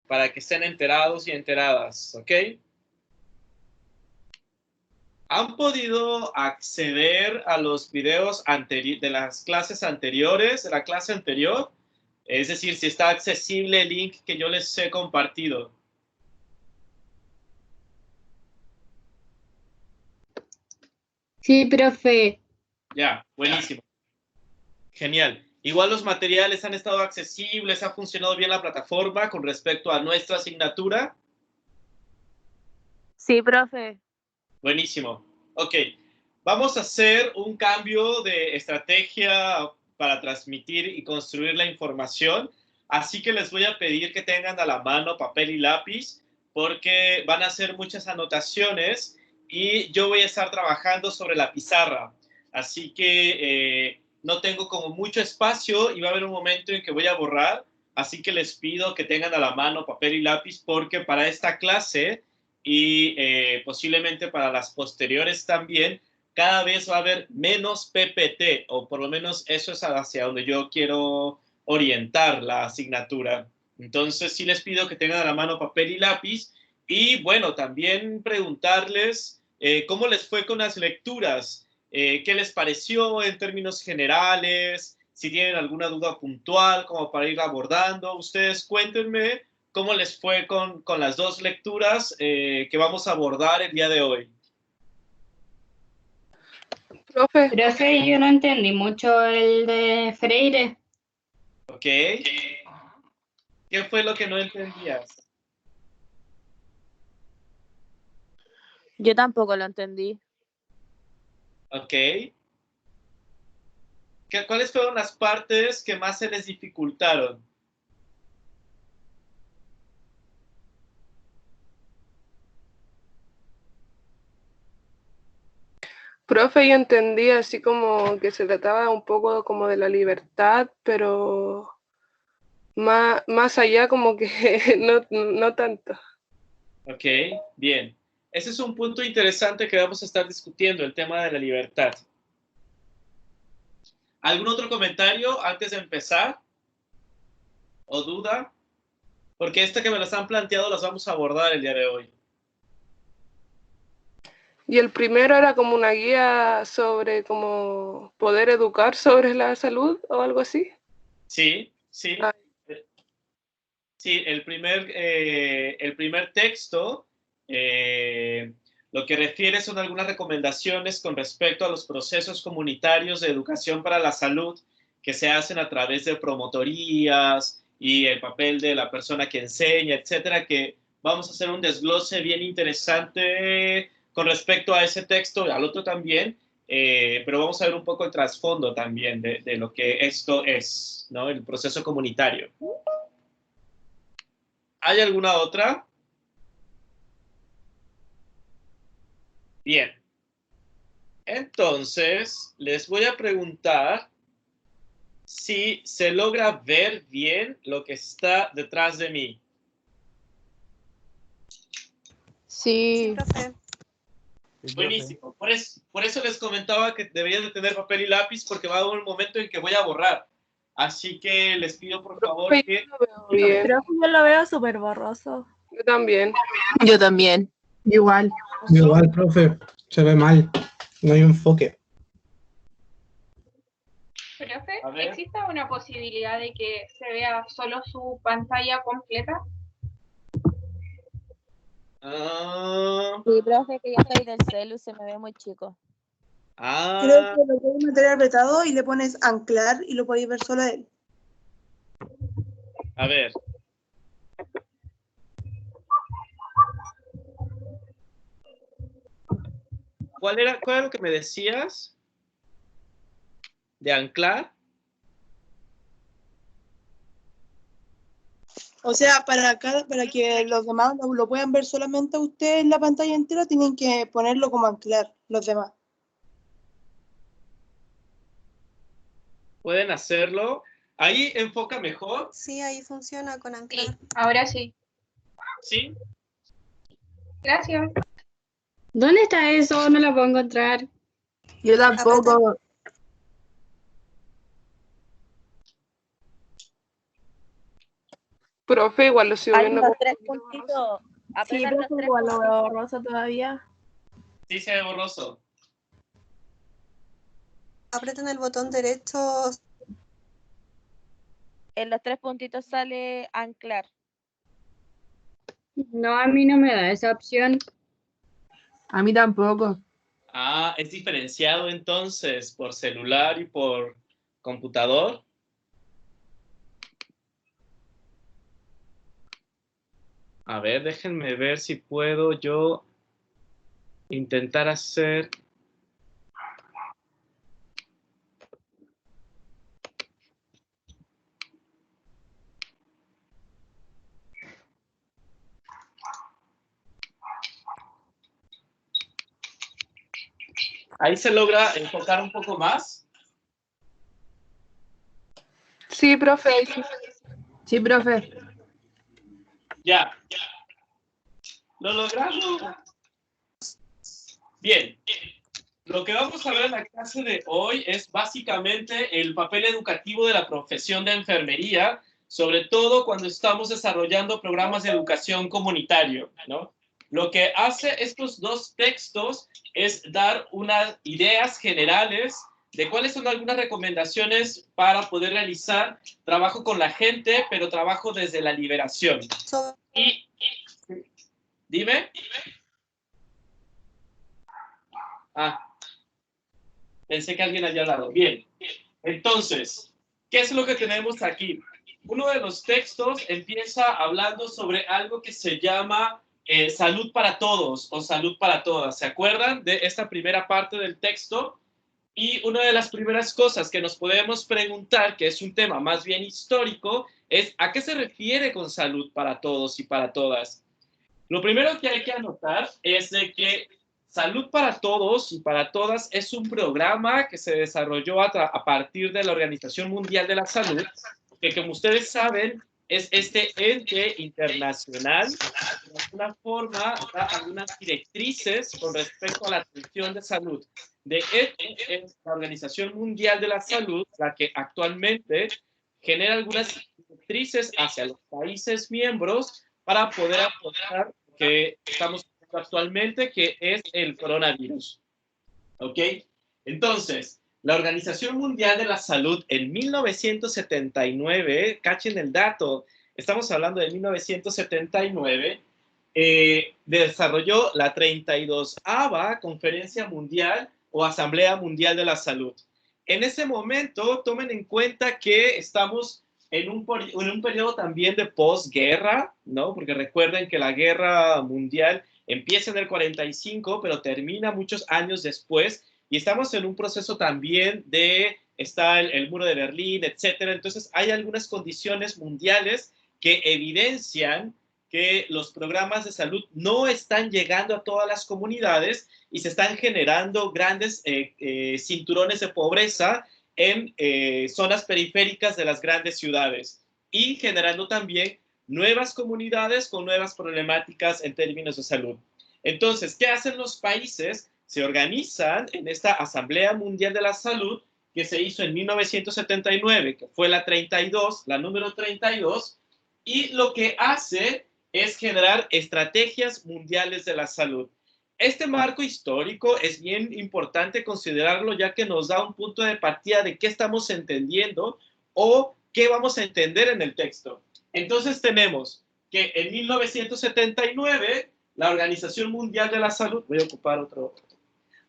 para que estén enterados y enteradas, ¿ok? ¿Han podido acceder a los videos de las clases anteriores, de la clase anterior? Es decir, si está accesible el link que yo les he compartido. Sí, profe. Ya, buenísimo. Genial. Igual los materiales han estado accesibles, ha funcionado bien la plataforma con respecto a nuestra asignatura. Sí, profe. Buenísimo. Ok, vamos a hacer un cambio de estrategia para transmitir y construir la información. Así que les voy a pedir que tengan a la mano papel y lápiz porque van a hacer muchas anotaciones y yo voy a estar trabajando sobre la pizarra. Así que no tengo como mucho espacio y va a haber un momento en que voy a borrar. Así que les pido que tengan a la mano papel y lápiz porque para esta clase y posiblemente para las posteriores también, cada vez va a haber menos PPT, o por lo menos eso es hacia donde yo quiero orientar la asignatura. Entonces sí les pido que tengan a la mano papel y lápiz y bueno, también preguntarles cómo les fue con las lecturas, qué les pareció en términos generales, si tienen alguna duda puntual como para ir abordando. Ustedes cuéntenme cómo les fue con las dos lecturas que vamos a abordar el día de hoy. Profe, Profe, yo no entendí mucho el de Freire. ¿Ok? ¿Qué fue lo que no entendías? Yo tampoco lo entendí. ¿Ok? ¿Cuáles fueron las partes que más se les dificultaron? profe, yo entendí así como que se trataba un poco como de la libertad, pero más allá como que no tanto. ¿Ok? Bien. Ese es un punto interesante que vamos a estar discutiendo, el tema de la libertad. ¿Algún otro comentario antes de empezar? ¿O duda? Porque esta que me las han planteado las vamos a abordar el día de hoy. Y el primero era como una guía sobre cómo poder educar sobre la salud o algo así. Sí, sí. Ah. Sí, el primer texto lo que refiere son algunas recomendaciones con respecto a los procesos comunitarios de educación para la salud que se hacen a través de promotorías y el papel de la persona que enseña, etcétera, que vamos a hacer un desglose bien interesante con respecto a ese texto, al otro también, pero vamos a ver un poco el trasfondo también de lo que esto es, ¿no? El proceso comunitario. ¿Hay alguna otra? Bien. Entonces, les voy a preguntar si se logra ver bien lo que está detrás de mí. Sí. profe. Buenísimo. Por eso les comentaba que deberían de tener papel y lápiz porque va a haber un momento en que voy a borrar. Así que les pido por favor Profe, que... yo lo veo bien. Creo que yo lo veo súper borroso. Yo también. Yo también. Igual, profe, se ve mal, no hay enfoque. Profe, A ver. ¿existe una posibilidad de que se vea solo su pantalla completa? Sí, profe, que yo estoy del celu, se me ve muy chico. Creo que lo puedes meter apretado y le pones anclar y lo podéis ver solo a él. A ver. ¿Cuál era lo que me decías? ¿De anclar? O sea, para que los demás lo puedan ver solamente a ustedes en la pantalla entera, tienen que ponerlo como anclar los demás. ¿Pueden hacerlo? ¿Ahí enfoca mejor? Sí, ahí funciona con anclar. Sí, ahora sí. ¿Sí? Gracias. ¿Dónde está eso? No lo puedo encontrar. Yo tampoco. Profe, igual lo sigo Hay viendo unos como 3 un poquito borroso. puntitos. Sí, Apretan los profe, 3 igual lo puntitos. veo borroso todavía. Sí se ve borroso. Aprieten el botón derecho. En los 3 puntitos sale anclar. No, a mí no me da esa opción. A mí tampoco. Ah, es diferenciado entonces por celular y por computador. A ver, déjenme ver si puedo yo intentar hacer... Ahí se logra enfocar un poco más. Sí, profe, ahí sí. Sí, profe. Ya. ¿Lo logramos? Bien. Lo que vamos a ver en la clase de hoy es básicamente el papel educativo de la profesión de enfermería, sobre todo cuando estamos desarrollando programas de educación comunitario, ¿no? Lo que hace estos dos textos es dar unas ideas generales de cuáles son algunas recomendaciones para poder realizar trabajo con la gente, pero trabajo desde la liberación. Y dime. Ah, pensé que alguien había hablado. Bien. Entonces, ¿qué es lo que tenemos aquí? Uno de los textos empieza hablando sobre algo que se llama salud para todos o salud para todas. ¿Se acuerdan de esta primera parte del texto? Y una de las primeras cosas que nos podemos preguntar, que es un tema más bien histórico, es ¿a qué se refiere con salud para todos y para todas? Lo primero que hay que anotar es de que Salud para Todos y para Todas es un programa que se desarrolló a partir de la Organización Mundial de la Salud, que como ustedes saben es este ente internacional que de alguna forma da algunas directrices con respecto a la atención de salud. De hecho, es la Organización Mundial de la Salud la que actualmente genera algunas directrices hacia los países miembros para poder afrontar lo que estamos viendo actualmente, que es el coronavirus. ¿Ok? Entonces, la Organización Mundial de la Salud en 1979, cachen el dato, estamos hablando de 1979, desarrolló la 32ª Conferencia Mundial o Asamblea Mundial de la Salud. En ese momento, tomen en cuenta que estamos en un periodo también de posguerra, ¿no? Porque recuerden que la guerra mundial empieza en el 45, pero termina muchos años después, y estamos en un proceso también está el muro de Berlín, etcétera. Entonces, hay algunas condiciones mundiales que evidencian que los programas de salud no están llegando a todas las comunidades y se están generando grandes cinturones de pobreza en zonas periféricas de las grandes ciudades y generando también nuevas comunidades con nuevas problemáticas en términos de salud. Entonces, ¿qué hacen los países? Se organizan en esta Asamblea Mundial de la Salud que se hizo en 1979, que fue la número 32, y lo que hace es generar estrategias mundiales de la salud. Este marco histórico es bien importante considerarlo, ya que nos da un punto de partida de qué estamos entendiendo o qué vamos a entender en el texto. Entonces tenemos que en 1979 la Organización Mundial de la Salud, voy a ocupar otro,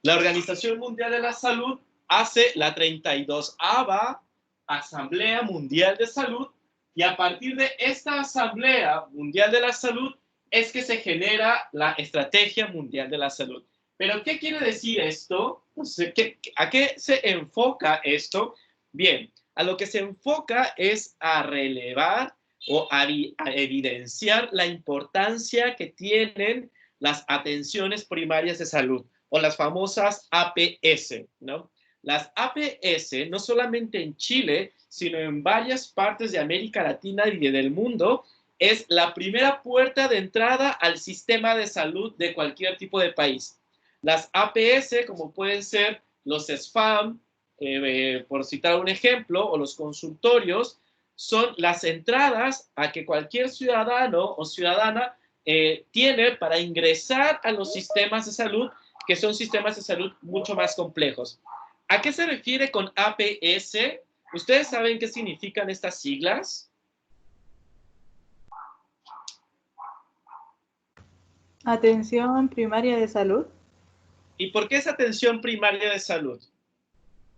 la Organización Mundial de la Salud hace la 32ª Asamblea Mundial de Salud, y a partir de esta Asamblea Mundial de la Salud es que se genera la Estrategia Mundial de la Salud. ¿Pero qué quiere decir esto? ¿A qué se enfoca esto? Bien, a lo que se enfoca es a relevar o a evidenciar la importancia que tienen las atenciones primarias de salud, o las famosas APS, ¿no? Las APS, no solamente en Chile, sino en varias partes de América Latina y del mundo, es la primera puerta de entrada al sistema de salud de cualquier tipo de país. Las APS, como pueden ser los SFAM, por citar un ejemplo, o los consultorios, son las entradas a que cualquier ciudadano o ciudadana tiene para ingresar a los sistemas de salud, que son sistemas de salud mucho más complejos. ¿A qué se refiere con APS? ¿Ustedes saben qué significan estas siglas? Atención primaria de salud. ¿Y por qué es atención primaria de salud?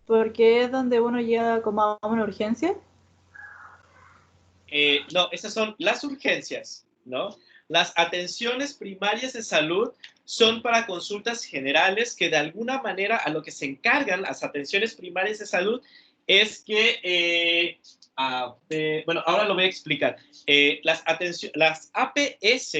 Porque es donde uno llega como a una urgencia. No, esas son las urgencias, ¿no? Las atenciones primarias de salud son para consultas generales que de alguna manera a lo que se encargan las atenciones primarias de salud es que, bueno, ahora lo voy a explicar. Las APS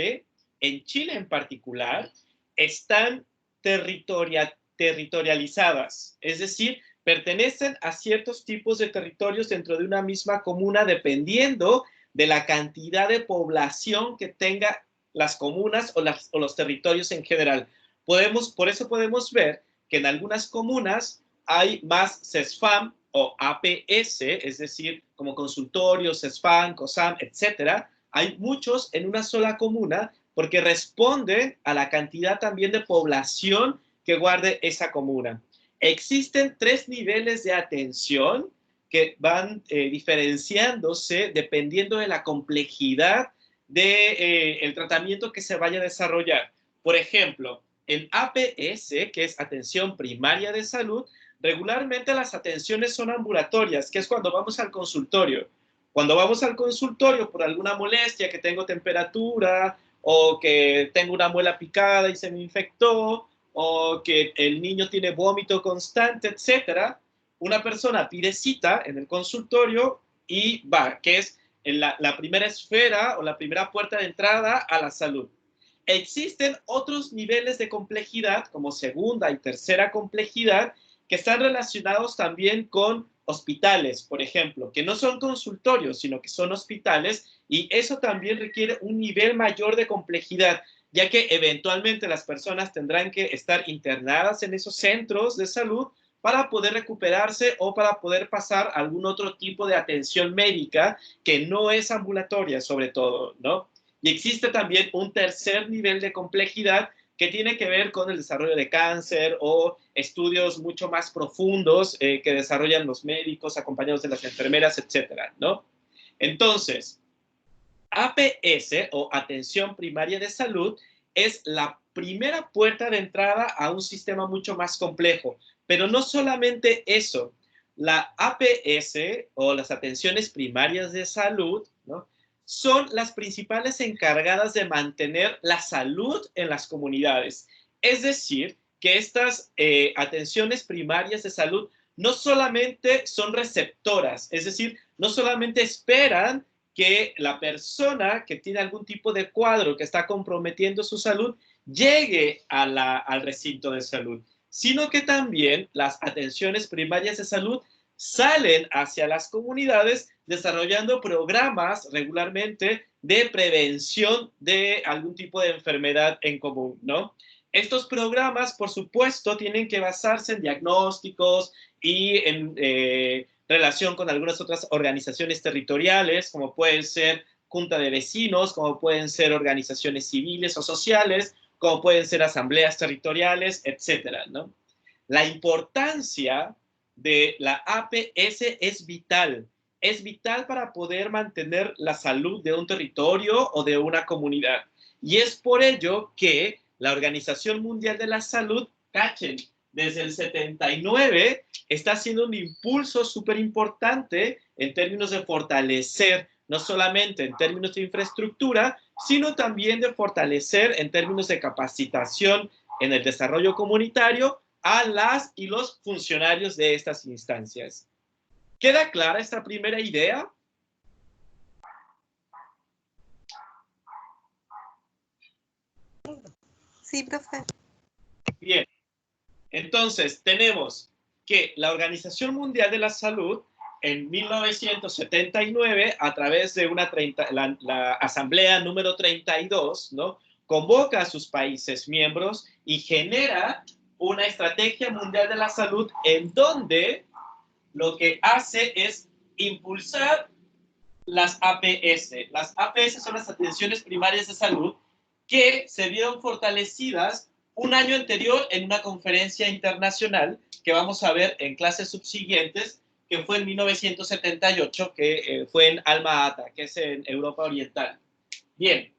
en Chile en particular están territorializadas, es decir, pertenecen a ciertos tipos de territorios dentro de una misma comuna dependiendo de la cantidad de población que tenga las comunas o los territorios en general. Por eso podemos ver que en algunas comunas hay más CESFAM o APS, es decir, como consultorios, CESFAM, COSAM, etcétera. Hay muchos en una sola comuna porque responden a la cantidad también de población que guarde esa comuna. Existen 3 niveles de atención que van diferenciándose dependiendo de la complejidad del tratamiento que se vaya a desarrollar. Por ejemplo, en APS, que es atención primaria de salud, regularmente las atenciones son ambulatorias, que es cuando vamos al consultorio. Cuando vamos al consultorio por alguna molestia, que tengo temperatura, o que tengo una muela picada y se me infectó, o que el niño tiene vómito constante, etcétera, una persona pide cita en el consultorio y va, que es la primera esfera o la primera puerta de entrada a la salud. Existen otros niveles de complejidad, como segunda y tercera complejidad, que están relacionados también con hospitales, por ejemplo, que no son consultorios, sino que son hospitales, y eso también requiere un nivel mayor de complejidad, ya que eventualmente las personas tendrán que estar internadas en esos centros de salud para poder recuperarse o para poder pasar a algún otro tipo de atención médica que no es ambulatoria, sobre todo, ¿no? Y existe también un tercer nivel de complejidad que tiene que ver con el desarrollo de cáncer o estudios mucho más profundos que desarrollan los médicos acompañados de las enfermeras, etcétera, ¿no? Entonces, APS o atención primaria de salud es la primera puerta de entrada a un sistema mucho más complejo. Pero no solamente eso, la APS o las atenciones primarias de salud, ¿no?, son las principales encargadas de mantener la salud en las comunidades. Es decir, que estas atenciones primarias de salud no solamente son receptoras, es decir, no solamente esperan que la persona que tiene algún tipo de cuadro que está comprometiendo su salud llegue al recinto de salud, sino que también las atenciones primarias de salud salen hacia las comunidades desarrollando programas regularmente de prevención de algún tipo de enfermedad en común, ¿no? Estos programas, por supuesto, tienen que basarse en diagnósticos y en relación con algunas otras organizaciones territoriales, como pueden ser junta de vecinos, como pueden ser organizaciones civiles o sociales, como pueden ser asambleas territoriales, etcétera, ¿no? La importancia de la APS es vital para poder mantener la salud de un territorio o de una comunidad. Y es por ello que la Organización Mundial de la Salud, cachen, desde el 79 está haciendo un impulso súper importante en términos de fortalecer, no solamente en términos de infraestructura, sino también de fortalecer en términos de capacitación en el desarrollo comunitario a las y los funcionarios de estas instancias. ¿Queda clara esta primera idea? Sí, profe. Bien. Entonces, tenemos que la Organización Mundial de la Salud, en 1979, a través de la Asamblea número 32, ¿no?, convoca a sus países miembros y genera una estrategia mundial de la salud en donde lo que hace es impulsar las APS. Las APS son las atenciones primarias de salud que se vieron fortalecidas un año anterior en una conferencia internacional que vamos a ver en clases subsiguientes, que fue en 1978, que fue en Alma Ata, que es en Europa Oriental. Bien,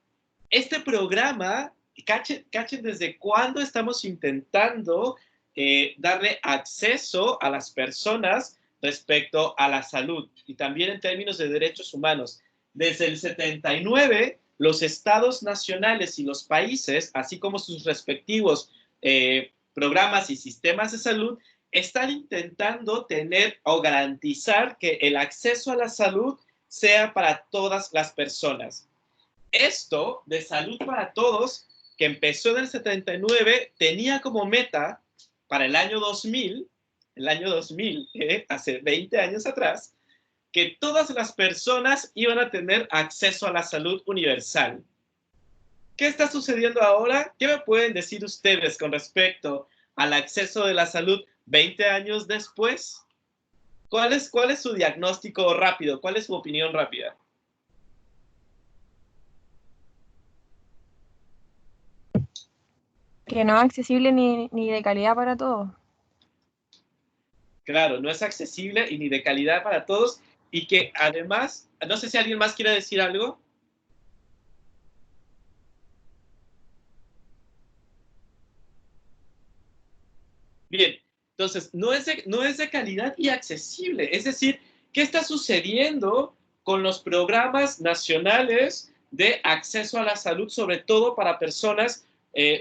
este programa, cachen desde cuándo estamos intentando darle acceso a las personas respecto a la salud y también en términos de derechos humanos. Desde el 79, los estados nacionales y los países, así como sus respectivos programas y sistemas de salud, están intentando tener o garantizar que el acceso a la salud sea para todas las personas. Esto de salud para todos, que empezó en el 79, tenía como meta para el año 2000, hace 20 años atrás, que todas las personas iban a tener acceso a la salud universal. ¿Qué está sucediendo ahora? ¿Qué me pueden decir ustedes con respecto al acceso de la salud 20 años después? ¿Cuál es su diagnóstico rápido? ¿Cuál es su opinión rápida? Que no es accesible ni de calidad para todos. Claro, no es accesible y ni de calidad para todos, y que además, no sé si alguien más quiere decir algo. Bien, entonces, no es de calidad y accesible. Es decir, ¿qué está sucediendo con los programas nacionales de acceso a la salud, sobre todo para personas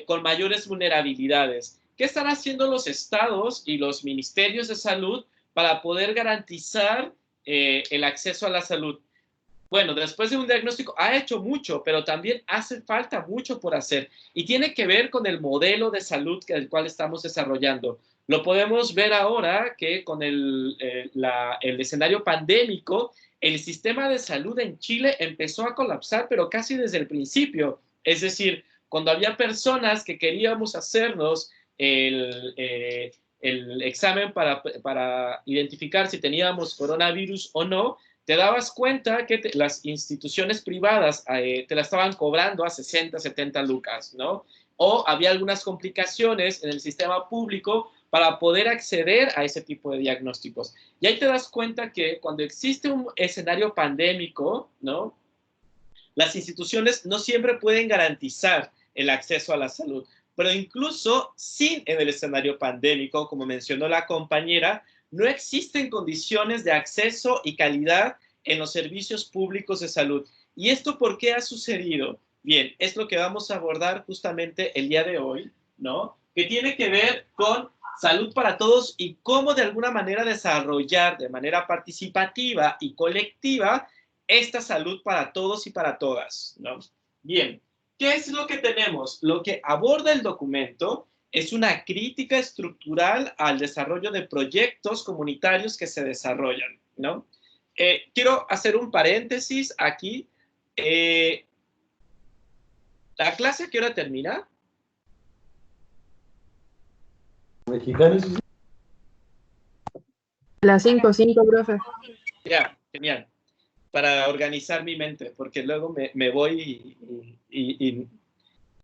con mayores vulnerabilidades? ¿Qué están haciendo los estados y los ministerios de salud para poder garantizar el acceso a la salud? Bueno, después de un diagnóstico, ha hecho mucho, pero también hace falta mucho por hacer. Y tiene que ver con el modelo de salud el cual estamos desarrollando. Lo podemos ver ahora que con el escenario pandémico, el sistema de salud en Chile empezó a colapsar, pero casi desde el principio. Es decir, cuando había personas que queríamos hacernos el examen para identificar si teníamos coronavirus o no, te dabas cuenta que las instituciones privadas te la estaban cobrando a 60, 70 lucas, ¿no? O había algunas complicaciones en el sistema público para poder acceder a ese tipo de diagnósticos. Y ahí te das cuenta que cuando existe un escenario pandémico, ¿no? Las instituciones no siempre pueden garantizar el acceso a la salud, pero incluso sin en el escenario pandémico, como mencionó la compañera, no existen condiciones de acceso y calidad en los servicios públicos de salud. ¿Y esto por qué ha sucedido? Bien, es lo que vamos a abordar justamente el día de hoy, ¿no? Que tiene que ver con salud para todos y cómo de alguna manera desarrollar de manera participativa y colectiva esta salud para todos y para todas, ¿no? Bien, ¿qué es lo que tenemos? Lo que aborda el documento es una crítica estructural al desarrollo de proyectos comunitarios que se desarrollan, ¿no? Quiero hacer un paréntesis aquí. ¿La clase a qué hora termina? Las 5, profe. Ya, genial. Para organizar mi mente, porque luego me voy y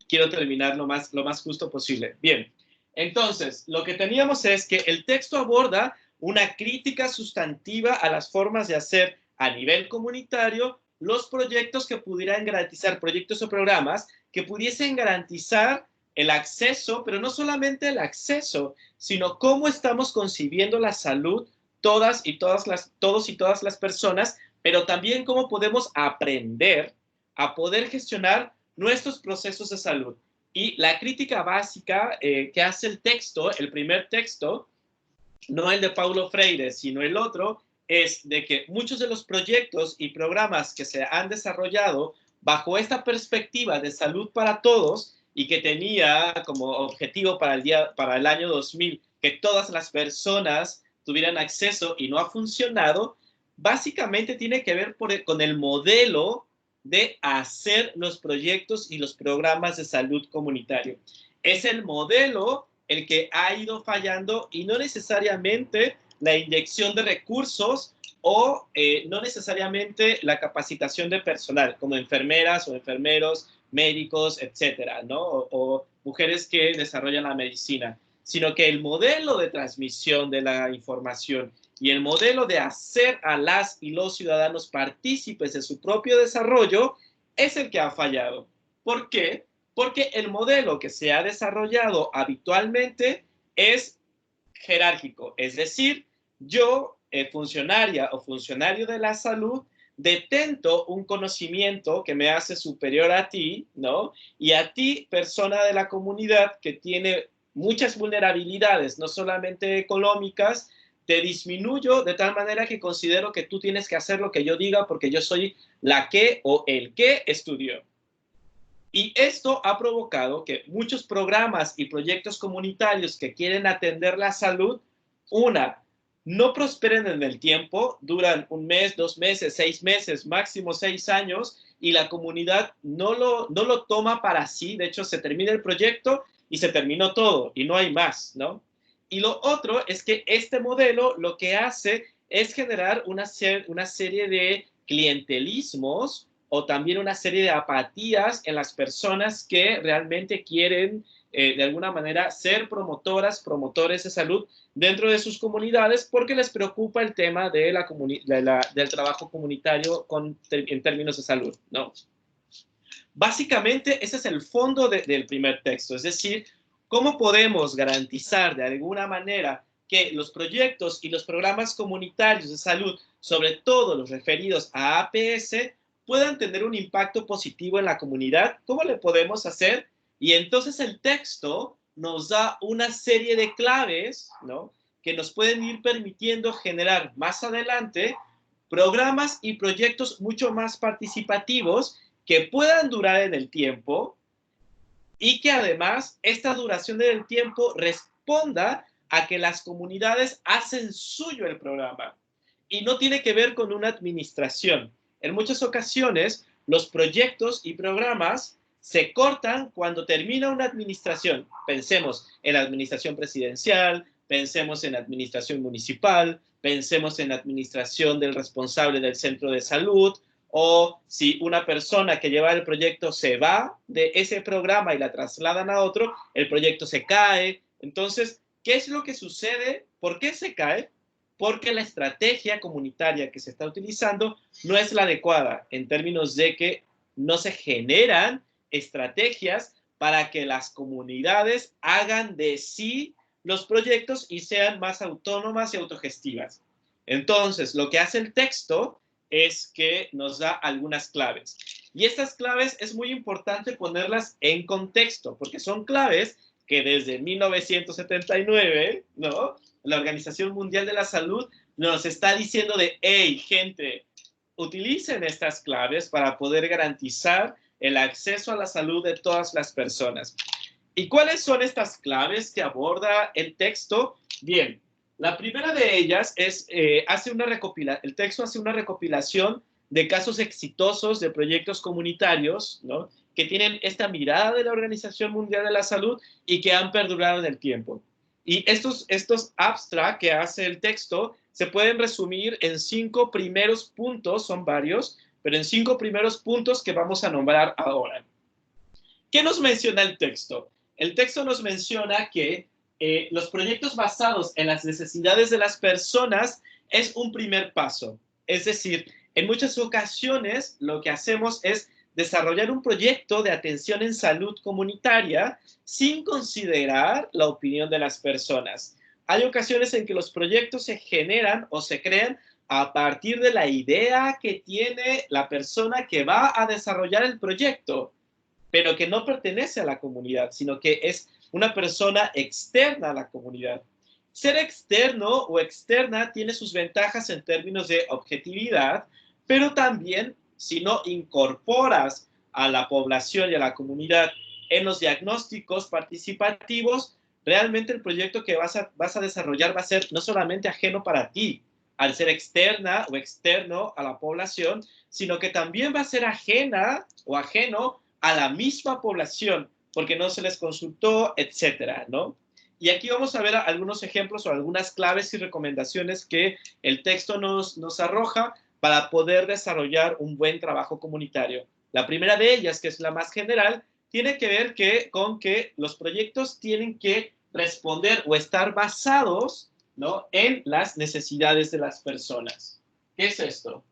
quiero terminar lo más justo posible. Bien, entonces, lo que teníamos es que el texto aborda una crítica sustantiva a las formas de hacer a nivel comunitario los proyectos que pudieran garantizar, proyectos o programas que pudiesen garantizar el acceso, pero no solamente el acceso, sino cómo estamos concibiendo la salud todos y todas las personas, pero también cómo podemos aprender a poder gestionar nuestros procesos de salud. Y la crítica básica que hace el texto, el primer texto, no el de Paulo Freire, sino el otro, es de que muchos de los proyectos y programas que se han desarrollado bajo esta perspectiva de salud para todos y que tenía como objetivo para el año 2000 que todas las personas tuvieran acceso y no ha funcionado, básicamente tiene que ver con el modelo de hacer los proyectos y los programas de salud comunitario. Es el modelo el que ha ido fallando y no necesariamente la inyección de recursos o no necesariamente la capacitación de personal, como enfermeras o enfermeros, médicos, etcétera, ¿no? O mujeres que desarrollan la medicina, sino que el modelo de transmisión de la información y el modelo de hacer a las y los ciudadanos partícipes de su propio desarrollo es el que ha fallado. ¿Por qué? Porque el modelo que se ha desarrollado habitualmente es jerárquico, es decir, yo, funcionaria o funcionario de la salud, detento un conocimiento que me hace superior a ti, ¿no? Y a ti, persona de la comunidad que tiene muchas vulnerabilidades, no solamente económicas, te disminuyo de tal manera que considero que tú tienes que hacer lo que yo diga porque yo soy la que o el que estudió. Y esto ha provocado que muchos programas y proyectos comunitarios que quieren atender la salud, no prosperen en el tiempo, duran 1 mes, 2 meses, 6 meses, máximo 6 años, y la comunidad no lo toma para sí. De hecho, se termina el proyecto y se terminó todo, y no hay más, ¿no? Y lo otro es que este modelo lo que hace es generar una serie de clientelismos o también una serie de apatías en las personas que realmente quieren, de alguna manera, ser promotores de salud dentro de sus comunidades porque les preocupa el tema de del trabajo comunitario en términos de salud, ¿no? Básicamente, ese es el fondo del primer texto, es decir, ¿cómo podemos garantizar de alguna manera que los proyectos y los programas comunitarios de salud, sobre todo los referidos a APS, puedan tener un impacto positivo en la comunidad? ¿Cómo le podemos hacer? Y entonces el texto nos da una serie de claves, ¿no?, que nos pueden ir permitiendo generar más adelante programas y proyectos mucho más participativos que puedan durar en el tiempo y que además esta duración del tiempo responda a que las comunidades hacen suyo el programa y no tiene que ver con una administración. En muchas ocasiones, los proyectos y programas se cortan cuando termina una administración. Pensemos en la administración presidencial, pensemos en la administración municipal, pensemos en la administración del responsable del centro de salud, o si una persona que lleva el proyecto se va de ese programa y la trasladan a otro, el proyecto se cae. Entonces, ¿qué es lo que sucede? ¿Por qué se cae? Porque la estrategia comunitaria que se está utilizando no es la adecuada en términos de que no se generan estrategias para que las comunidades hagan de sí los proyectos y sean más autónomas y autogestivas. Entonces, lo que hace el texto es que nos da algunas claves. Y estas claves es muy importante ponerlas en contexto, porque son claves que desde 1979, ¿no?, la Organización Mundial de la Salud nos está diciendo de, hey, gente, utilicen estas claves para poder garantizar el acceso a la salud de todas las personas. ¿Y cuáles son estas claves que aborda el texto? Bien, la primera de ellas es, el texto hace una recopilación de casos exitosos de proyectos comunitarios, ¿no?, que tienen esta mirada de la Organización Mundial de la Salud y que han perdurado en el tiempo. Y estos abstracts que hace el texto se pueden resumir en 5 primeros puntos, son varios, pero en 5 primeros puntos que vamos a nombrar ahora. ¿Qué nos menciona el texto? El texto nos menciona que los proyectos basados en las necesidades de las personas es un primer paso. Es decir, en muchas ocasiones lo que hacemos es desarrollar un proyecto de atención en salud comunitaria sin considerar la opinión de las personas. Hay ocasiones en que los proyectos se generan o se crean a partir de la idea que tiene la persona que va a desarrollar el proyecto, pero que no pertenece a la comunidad, sino que es una persona externa a la comunidad. Ser externo o externa tiene sus ventajas en términos de objetividad, pero también si no incorporas a la población y a la comunidad en los diagnósticos participativos, realmente el proyecto que vas a desarrollar va a ser no solamente ajeno para ti, al ser externa o externo a la población, sino que también va a ser ajena o ajeno a la misma población, porque no se les consultó, etcétera, ¿no? Y aquí vamos a ver algunos ejemplos o algunas claves y recomendaciones que el texto nos arroja para poder desarrollar un buen trabajo comunitario. La primera de ellas, que es la más general, tiene que ver con que los proyectos tienen que responder o estar basados, ¿no?, en las necesidades de las personas. ¿Qué es esto?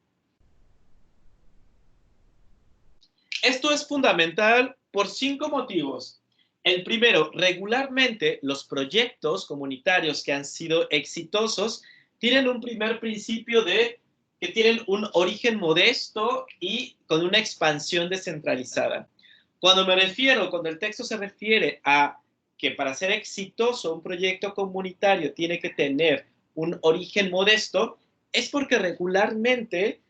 Esto es fundamental por 5 motivos. El primero, regularmente los proyectos comunitarios que han sido exitosos tienen un primer principio de que tienen un origen modesto y con una expansión descentralizada. Cuando el texto se refiere a que para ser exitoso un proyecto comunitario tiene que tener un origen modesto, es porque regularmente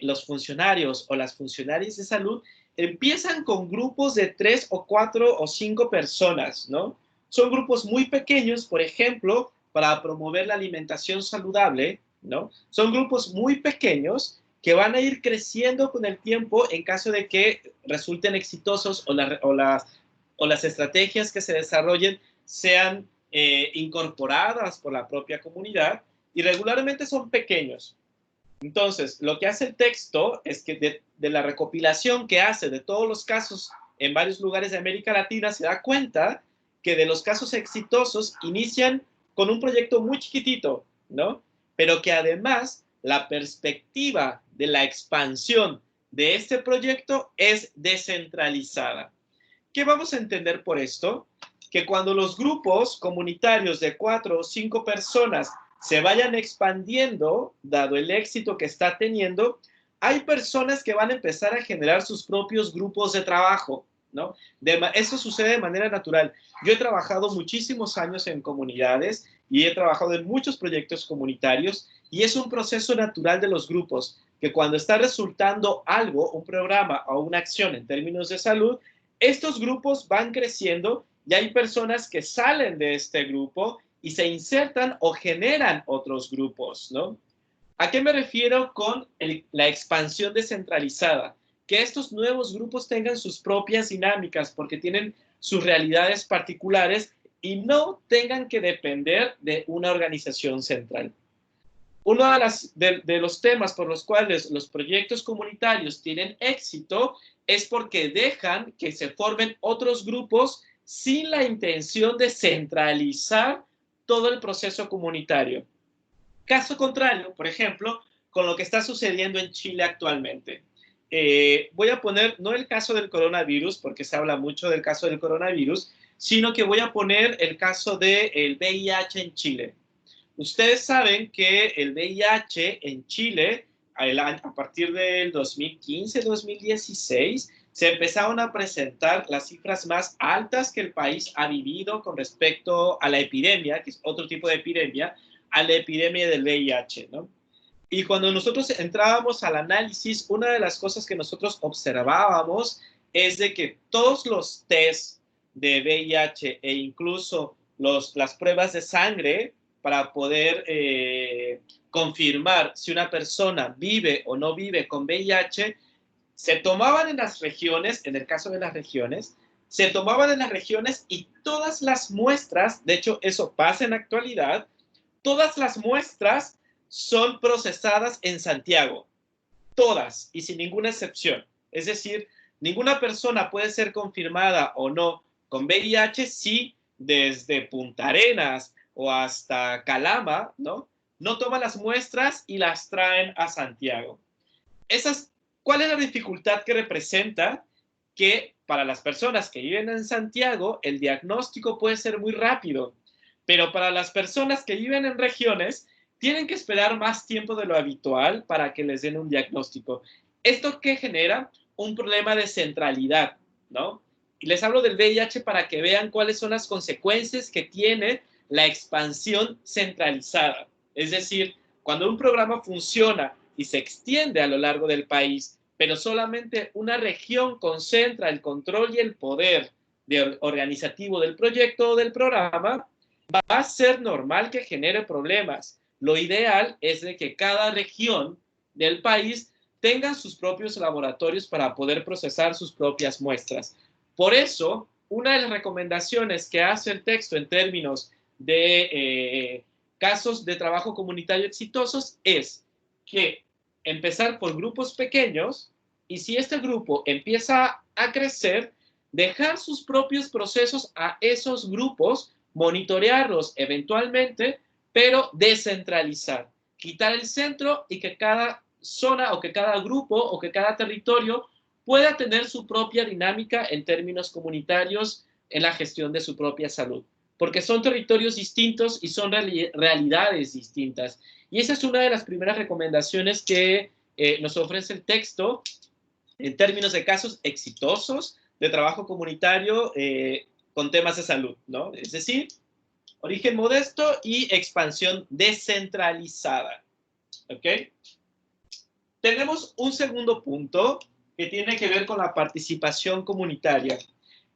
los funcionarios o las funcionarias de salud empiezan con grupos de 3 o 4 o 5 personas, ¿no? Son grupos muy pequeños, por ejemplo, para promover la alimentación saludable, ¿no? Son grupos muy pequeños que van a ir creciendo con el tiempo en caso de que resulten exitosos o las estrategias que se desarrollen sean incorporadas por la propia comunidad, y regularmente son pequeños. Entonces, lo que hace el texto es que de la recopilación que hace de todos los casos en varios lugares de América Latina, se da cuenta que de los casos exitosos inician con un proyecto muy chiquitito, ¿no? Pero que además la perspectiva de la expansión de este proyecto es descentralizada. ¿Qué vamos a entender por esto? Que cuando los grupos comunitarios de 4 o 5 personas se vayan expandiendo, dado el éxito que está teniendo, hay personas que van a empezar a generar sus propios grupos de trabajo, ¿no? Eso sucede de manera natural. Yo he trabajado muchísimos años en comunidades y he trabajado en muchos proyectos comunitarios, y es un proceso natural de los grupos, que cuando está resultando algo, un programa o una acción en términos de salud, estos grupos van creciendo y hay personas que salen de este grupo y se insertan o generan otros grupos, ¿no? ¿A qué me refiero con la expansión descentralizada? Que estos nuevos grupos tengan sus propias dinámicas porque tienen sus realidades particulares y no tengan que depender de una organización central. Uno de los temas por los cuales los proyectos comunitarios tienen éxito es porque dejan que se formen otros grupos sin la intención de centralizar todo el proceso comunitario. Caso contrario, por ejemplo, con lo que está sucediendo en Chile actualmente. Voy a poner, no el caso del coronavirus, porque se habla mucho del caso del coronavirus, sino que voy a poner el caso del VIH en Chile. Ustedes saben que el VIH en Chile, a partir del 2015-2016, se empezaron a presentar las cifras más altas que el país ha vivido con respecto a la epidemia, que es otro tipo de epidemia, a la epidemia del VIH, ¿no? Y cuando nosotros entrábamos al análisis, una de las cosas que nosotros observábamos es de que todos los tests de VIH e incluso las pruebas de sangre para poder confirmar si una persona vive o no vive con VIH, se tomaban en las regiones, en el caso de las regiones, se tomaban en las regiones y todas las muestras, de hecho eso pasa en la actualidad, todas las muestras son procesadas en Santiago, todas y sin ninguna excepción. Es decir, ninguna persona puede ser confirmada o no con VIH si desde Punta Arenas o hasta Calama, ¿no? No toman las muestras y las traen a Santiago. ¿Cuál es la dificultad que representa? Que para las personas que viven en Santiago, el diagnóstico puede ser muy rápido, pero para las personas que viven en regiones, tienen que esperar más tiempo de lo habitual para que les den un diagnóstico. ¿Esto qué genera? Un problema de centralidad, ¿no? Y les hablo del VIH para que vean cuáles son las consecuencias que tiene la expansión centralizada. Es decir, cuando un programa funciona y se extiende a lo largo del país, pero solamente una región concentra el control y el poder organizativo del proyecto o del programa, va a ser normal que genere problemas. Lo ideal es de que cada región del país tenga sus propios laboratorios para poder procesar sus propias muestras. Por eso, una de las recomendaciones que hace el texto en términos de casos de trabajo comunitario exitosos es que empezar por grupos pequeños, y si este grupo empieza a crecer, dejar sus propios procesos a esos grupos, monitorearlos eventualmente, pero descentralizar, quitar el centro y que cada zona o que cada grupo o que cada territorio pueda tener su propia dinámica en términos comunitarios en la gestión de su propia salud, porque son territorios distintos y son realidades distintas. Y esa es una de las primeras recomendaciones que nos ofrece el texto en términos de casos exitosos de trabajo comunitario con temas de salud, ¿no? Es decir, origen modesto y expansión descentralizada, ¿ok? Tenemos un segundo punto que tiene que ver con la participación comunitaria.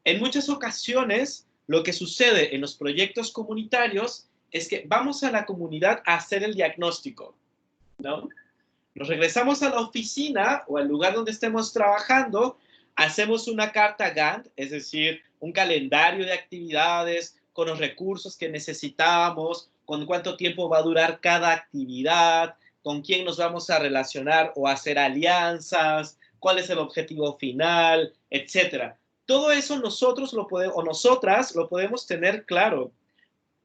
En muchas ocasiones, lo que sucede en los proyectos comunitarios es que vamos a la comunidad a hacer el diagnóstico, ¿no? Nos regresamos a la oficina o al lugar donde estemos trabajando, hacemos una carta Gantt, es decir, un calendario de actividades con los recursos que necesitamos, con cuánto tiempo va a durar cada actividad, con quién nos vamos a relacionar o hacer alianzas, cuál es el objetivo final, etcétera. Todo eso nosotros nosotras lo podemos tener claro,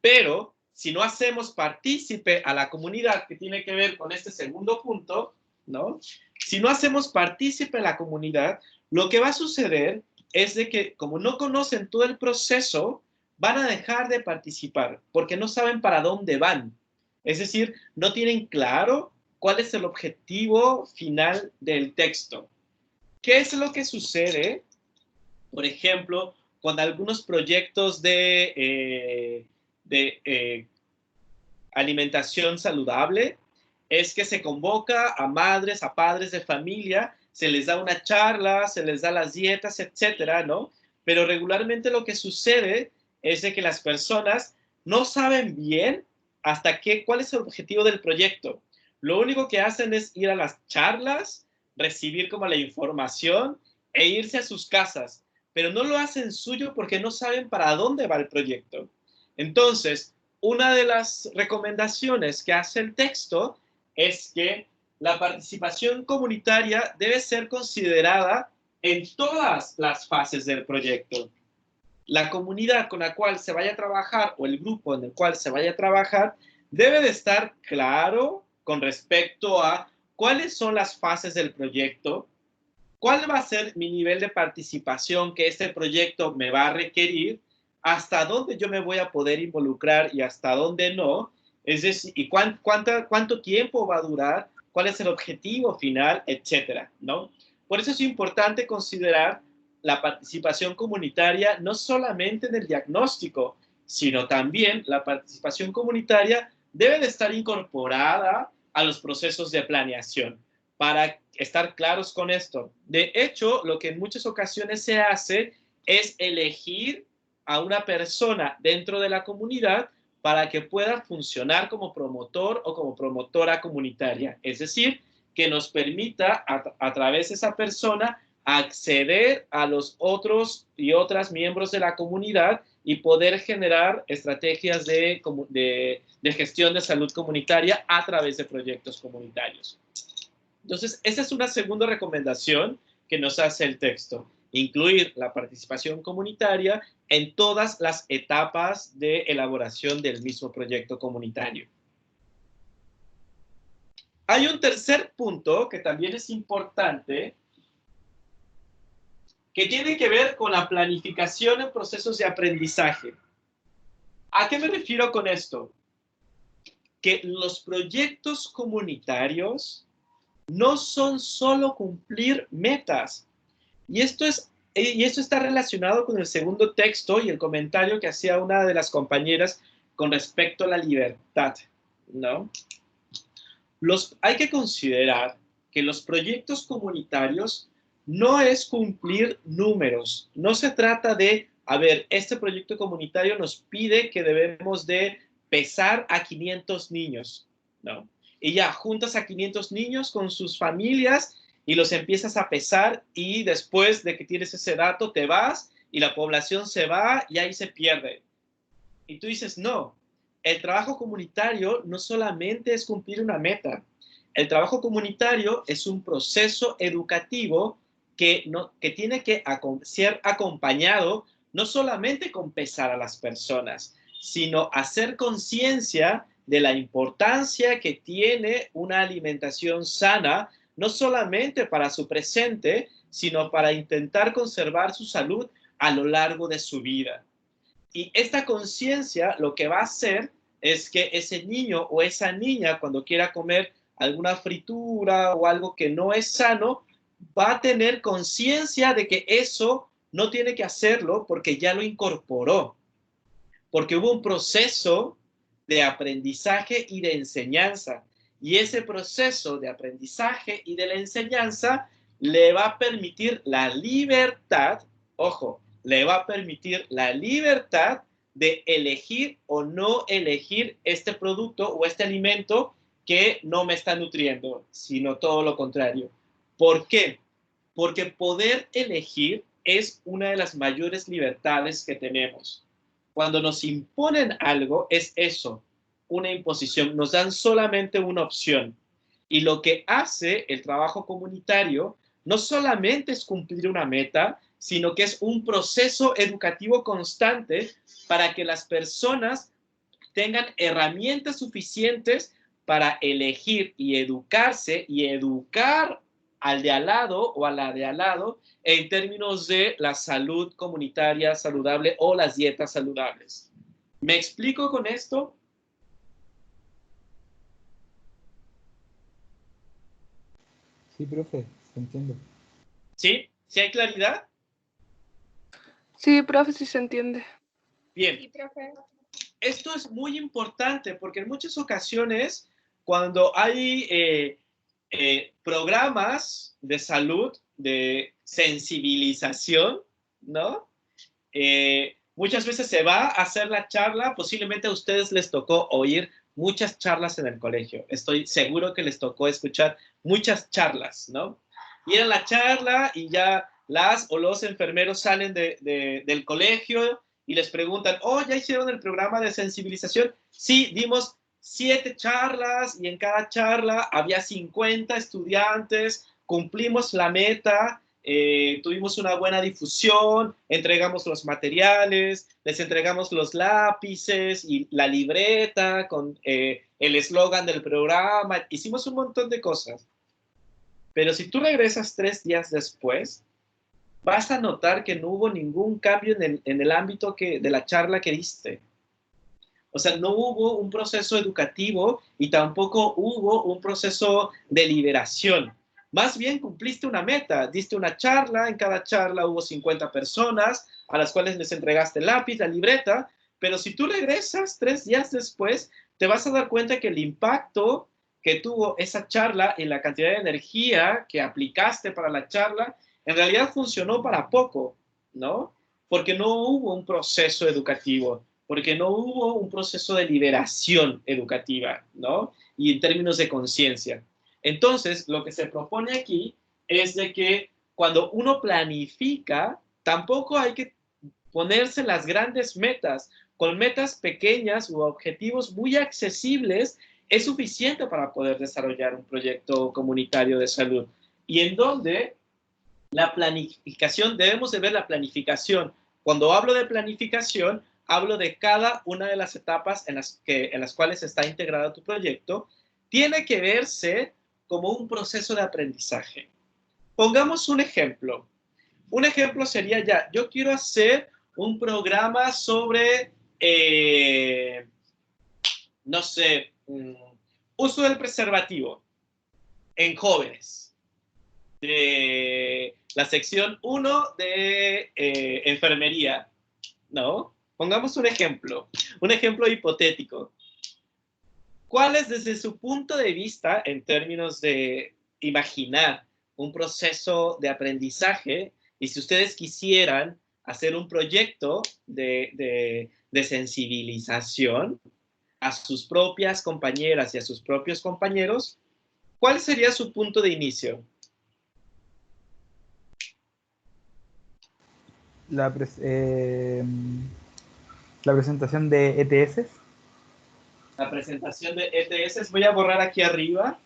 pero si no hacemos partícipe a la comunidad, que tiene que ver con este segundo punto, ¿no? Si no hacemos partícipe a la comunidad, lo que va a suceder es de que, como no conocen todo el proceso, van a dejar de participar, porque no saben para dónde van. Es decir, no tienen claro cuál es el objetivo final del texto. ¿Qué es lo que sucede, por ejemplo, con algunos proyectos de alimentación saludable? Es que se convoca a madres, a padres de familia, se les da una charla, se les da las dietas, etcétera, ¿no? Pero regularmente lo que sucede es de que las personas no saben bien cuál es el objetivo del proyecto. Lo único que hacen es ir a las charlas, recibir como la información e irse a sus casas, pero no lo hacen suyo porque no saben para dónde va el proyecto. Entonces, una de las recomendaciones que hace el texto es que la participación comunitaria debe ser considerada en todas las fases del proyecto. La comunidad con la cual se vaya a trabajar o el grupo en el cual se vaya a trabajar debe de estar claro con respecto a cuáles son las fases del proyecto, cuál va a ser mi nivel de participación que este proyecto me va a requerir, hasta dónde yo me voy a poder involucrar y hasta dónde no, es decir, y cuánto tiempo va a durar, cuál es el objetivo final, etcétera, ¿no? Por eso es importante considerar la participación comunitaria no solamente en el diagnóstico, sino también la participación comunitaria debe de estar incorporada a los procesos de planeación para estar claros con esto. De hecho, lo que en muchas ocasiones se hace es elegir a una persona dentro de la comunidad para que pueda funcionar como promotor o como promotora comunitaria. Es decir, que nos permita a través de esa persona acceder a los otros y otras miembros de la comunidad y poder generar estrategias de gestión de salud comunitaria a través de proyectos comunitarios. Entonces, esa es una segunda recomendación que nos hace el texto, incluir la participación comunitaria en todas las etapas de elaboración del mismo proyecto comunitario. Hay un tercer punto que también es importante, que tiene que ver con la planificación en procesos de aprendizaje. ¿A qué me refiero con esto? Que los proyectos comunitarios no son solo cumplir metas. Y esto está relacionado con el segundo texto y el comentario que hacía una de las compañeras con respecto a la libertad, ¿no? Hay que considerar que los proyectos comunitarios no es cumplir números. No se trata de, a ver, este proyecto comunitario nos pide que debemos de pesar a 500 niños, ¿no? Y ya juntas a 500 niños con sus familias y los empiezas a pesar y después de que tienes ese dato te vas y la población se va y ahí se pierde. Y tú dices, no, el trabajo comunitario no solamente es cumplir una meta. El trabajo comunitario es un proceso educativo que tiene que ser acompañado no solamente con pesar a las personas, sino hacer conciencia de la importancia que tiene una alimentación sana, no solamente para su presente, sino para intentar conservar su salud a lo largo de su vida. Y esta conciencia lo que va a hacer es que ese niño o esa niña, cuando quiera comer alguna fritura o algo que no es sano, va a tener conciencia de que eso no tiene que hacerlo porque ya lo incorporó, porque hubo un proceso de aprendizaje y de enseñanza. Y ese proceso de aprendizaje y de la enseñanza le va a permitir la libertad, ojo, le va a permitir la libertad de elegir o no elegir este producto o este alimento que no me está nutriendo, sino todo lo contrario. ¿Por qué? Porque poder elegir es una de las mayores libertades que tenemos. Cuando nos imponen algo, es eso, una imposición. Nos dan solamente una opción. Y lo que hace el trabajo comunitario no solamente es cumplir una meta, sino que es un proceso educativo constante para que las personas tengan herramientas suficientes para elegir y educarse y educar al de al lado o a la de al lado en términos de la salud comunitaria saludable o las dietas saludables. ¿Me explico con esto? Sí, profe, entiendo. ¿Sí? ¿Sí hay claridad? Sí, profe, sí se entiende. Bien. Sí, profe. Esto es muy importante porque en muchas ocasiones cuando hay programas de salud, de sensibilización, ¿no? Muchas veces se va a hacer la charla, posiblemente a ustedes les tocó oír muchas charlas en el colegio. Estoy seguro que les tocó escuchar muchas charlas, ¿no? Y en la charla y ya las o los enfermeros salen del colegio y les preguntan, oh, ¿ya hicieron el programa de sensibilización? Sí, dimos 7 charlas y en cada charla había 50 estudiantes, cumplimos la meta, tuvimos una buena difusión, entregamos los materiales, les entregamos los lápices y la libreta con el eslogan del programa, hicimos un montón de cosas. Pero si tú regresas 3 días después, vas a notar que no hubo ningún cambio en el ámbito de la charla que diste. O sea, no hubo un proceso educativo y tampoco hubo un proceso de liberación. Más bien cumpliste una meta, diste una charla, en cada charla hubo 50 personas a las cuales les entregaste el lápiz, la libreta, pero si tú regresas 3 días después, te vas a dar cuenta que el impacto que tuvo esa charla en la cantidad de energía que aplicaste para la charla, en realidad funcionó para poco, ¿no? Porque no hubo un proceso educativo, porque no hubo un proceso de liberación educativa, ¿no? Y en términos de conciencia. Entonces, lo que se propone aquí es de que cuando uno planifica, tampoco hay que ponerse las grandes metas. Con metas pequeñas u objetivos muy accesibles, es suficiente para poder desarrollar un proyecto comunitario de salud. Y en donde la planificación, debemos de ver la planificación. Cuando hablo de planificación, hablo de cada una de las etapas en las cuales está integrado tu proyecto. Tiene que verse como un proceso de aprendizaje. Pongamos un ejemplo. Un ejemplo sería ya, yo quiero hacer un programa sobre, no sé, uso del preservativo en jóvenes. De la sección 1 de enfermería, ¿no? Pongamos un ejemplo hipotético. ¿Cuál es desde su punto de vista, en términos de imaginar un proceso de aprendizaje, y si ustedes quisieran hacer un proyecto de sensibilización a sus propias compañeras y a sus propios compañeros, ¿cuál sería su punto de inicio? la presentación de ETS. La presentación de ETS. Voy a borrar aquí arriba.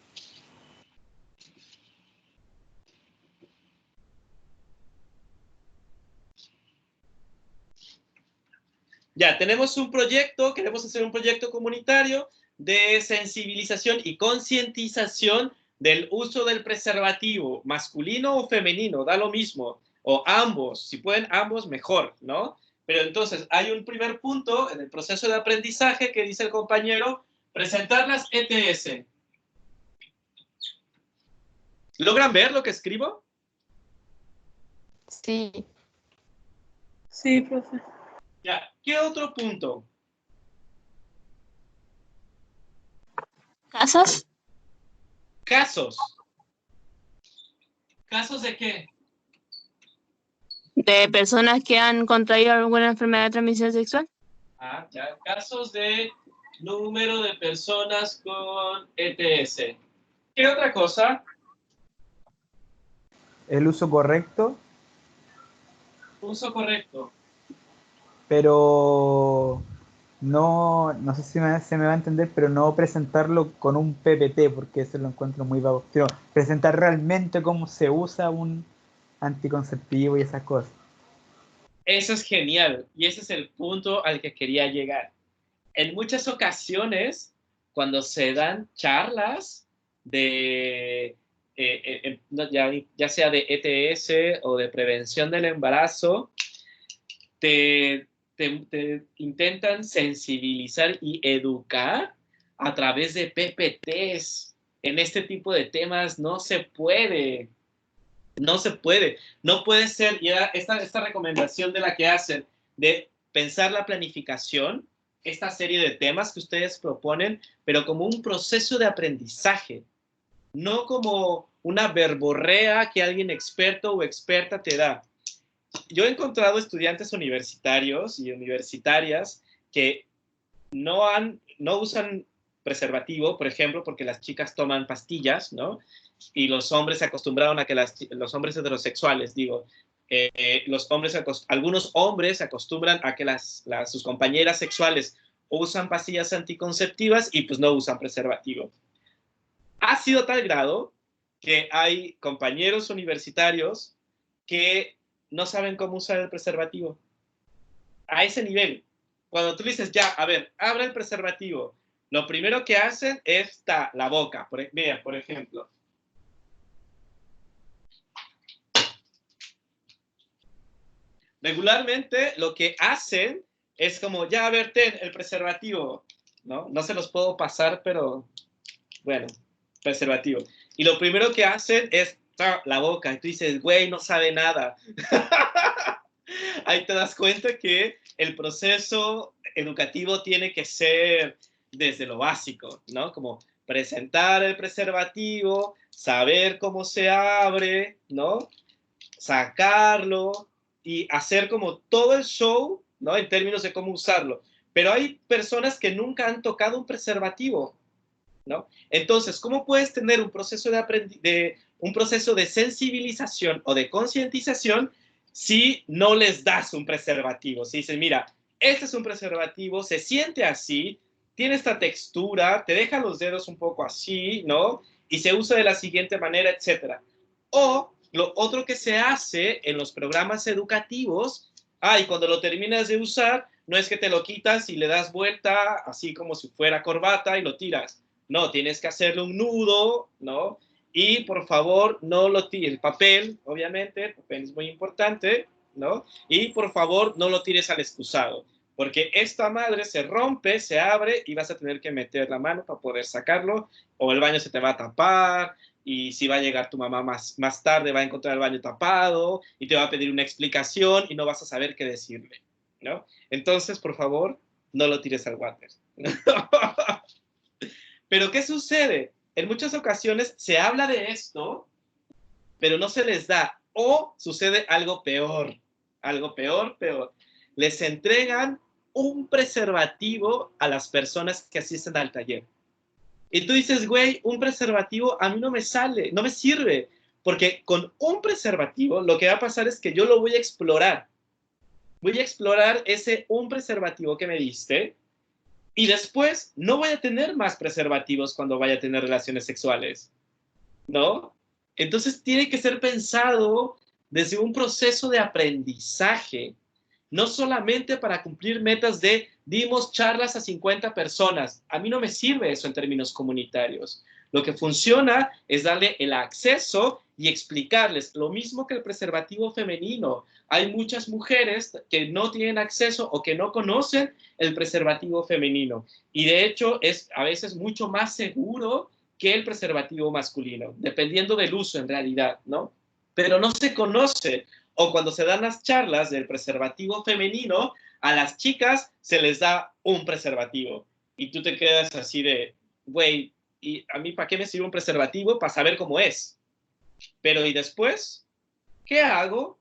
Ya, tenemos un proyecto, queremos hacer un proyecto comunitario de sensibilización y concientización del uso del preservativo, masculino o femenino, da lo mismo, o ambos, si pueden ambos, mejor, ¿no? Pero entonces, hay un primer punto en el proceso de aprendizaje que dice el compañero, presentar las ETS. ¿Logran ver lo que escribo? Sí. Sí, profe. Ya, ¿qué otro punto? ¿Casos? Casos. ¿Casos de qué? ¿De personas que han contraído alguna enfermedad de transmisión sexual? Ah, ya. Casos de número de personas con ETS. ¿Qué otra cosa? El uso correcto. Uso correcto. Pero no sé si se me va a entender, pero no presentarlo con un PPT, porque eso lo encuentro muy vago. Sino presentar realmente cómo se usa un anticonceptivo y esas cosas. Eso es genial. Y ese es el punto al que quería llegar. En muchas ocasiones, cuando se dan charlas de, ya sea de ETS o de prevención del embarazo, te intentan sensibilizar y educar a través de PPTs. En este tipo de temas no se puede. No se puede. No puede ser ya esta recomendación de la que hacen, de pensar la planificación, esta serie de temas que ustedes proponen, pero como un proceso de aprendizaje, no como una verborrea que alguien experto o experta te da. Yo he encontrado estudiantes universitarios y universitarias que no usan preservativo, por ejemplo, porque las chicas toman pastillas, ¿no? Y los hombres se acostumbraron a que los hombres heterosexuales, digo, algunos hombres se acostumbran a que sus compañeras sexuales usan pastillas anticonceptivas y pues no usan preservativo. Ha sido tal grado que hay compañeros universitarios que no saben cómo usar el preservativo. A ese nivel. Cuando tú dices, ya, a ver, abre el preservativo, lo primero que hacen es la boca. Mira, por ejemplo. Regularmente lo que hacen es como, ya, a ver, ten el preservativo, ¿no? No se los puedo pasar, pero bueno, preservativo. Y lo primero que hacen es la boca. Y tú dices, güey, no sabe nada. Ahí te das cuenta que el proceso educativo tiene que ser desde lo básico, ¿no? Como presentar el preservativo, saber cómo se abre, ¿no? Sacarlo y hacer como todo el show, ¿no? En términos de cómo usarlo. Pero hay personas que nunca han tocado un preservativo, ¿no? Entonces, ¿cómo puedes tener un proceso un proceso de sensibilización o de concientización si no les das un preservativo? Si dices, mira, este es un preservativo, se siente así, tiene esta textura, te deja los dedos un poco así, ¿no? Y se usa de la siguiente manera, etcétera. O lo otro que se hace en los programas educativos, y cuando lo terminas de usar, no es que te lo quitas y le das vuelta así como si fuera corbata y lo tiras. No, tienes que hacerle un nudo, ¿no? Y por favor, no lo tires. El papel, obviamente, el papel es muy importante, ¿no? Y por favor, no lo tires al excusado, porque esta madre se rompe, se abre y vas a tener que meter la mano para poder sacarlo, o el baño se te va a tapar, y si va a llegar tu mamá más tarde, va a encontrar el baño tapado y te va a pedir una explicación y no vas a saber qué decirle, ¿no? Entonces, por favor, no lo tires al water. Pero, ¿qué sucede? En muchas ocasiones se habla de esto, pero no se les da. O sucede algo peor. Algo peor. Les entregan un preservativo a las personas que asisten al taller. Y tú dices, güey, un preservativo a mí no me sale, no me sirve. Porque con un preservativo lo que va a pasar es que yo lo voy a explorar. voy a explorar ese un preservativo que me diste y después no voy a tener más preservativos cuando vaya a tener relaciones sexuales, ¿no? Entonces tiene que ser pensado desde un proceso de aprendizaje, no solamente para cumplir metas de dimos charlas a 50 personas. A mí no me sirve eso en términos comunitarios. Lo que funciona es darle el acceso y explicarles lo mismo que el preservativo femenino. Hay muchas mujeres que no tienen acceso o que no conocen el preservativo femenino. Y de hecho es a veces mucho más seguro que el preservativo masculino, dependiendo del uso en realidad, ¿no? Pero no se conoce. O cuando se dan las charlas del preservativo femenino, a las chicas se les da un preservativo. Y tú te quedas así de, güey, ¿y a mí para qué me sirve un preservativo? Para saber cómo es. Pero ¿y después? ¿Qué hago?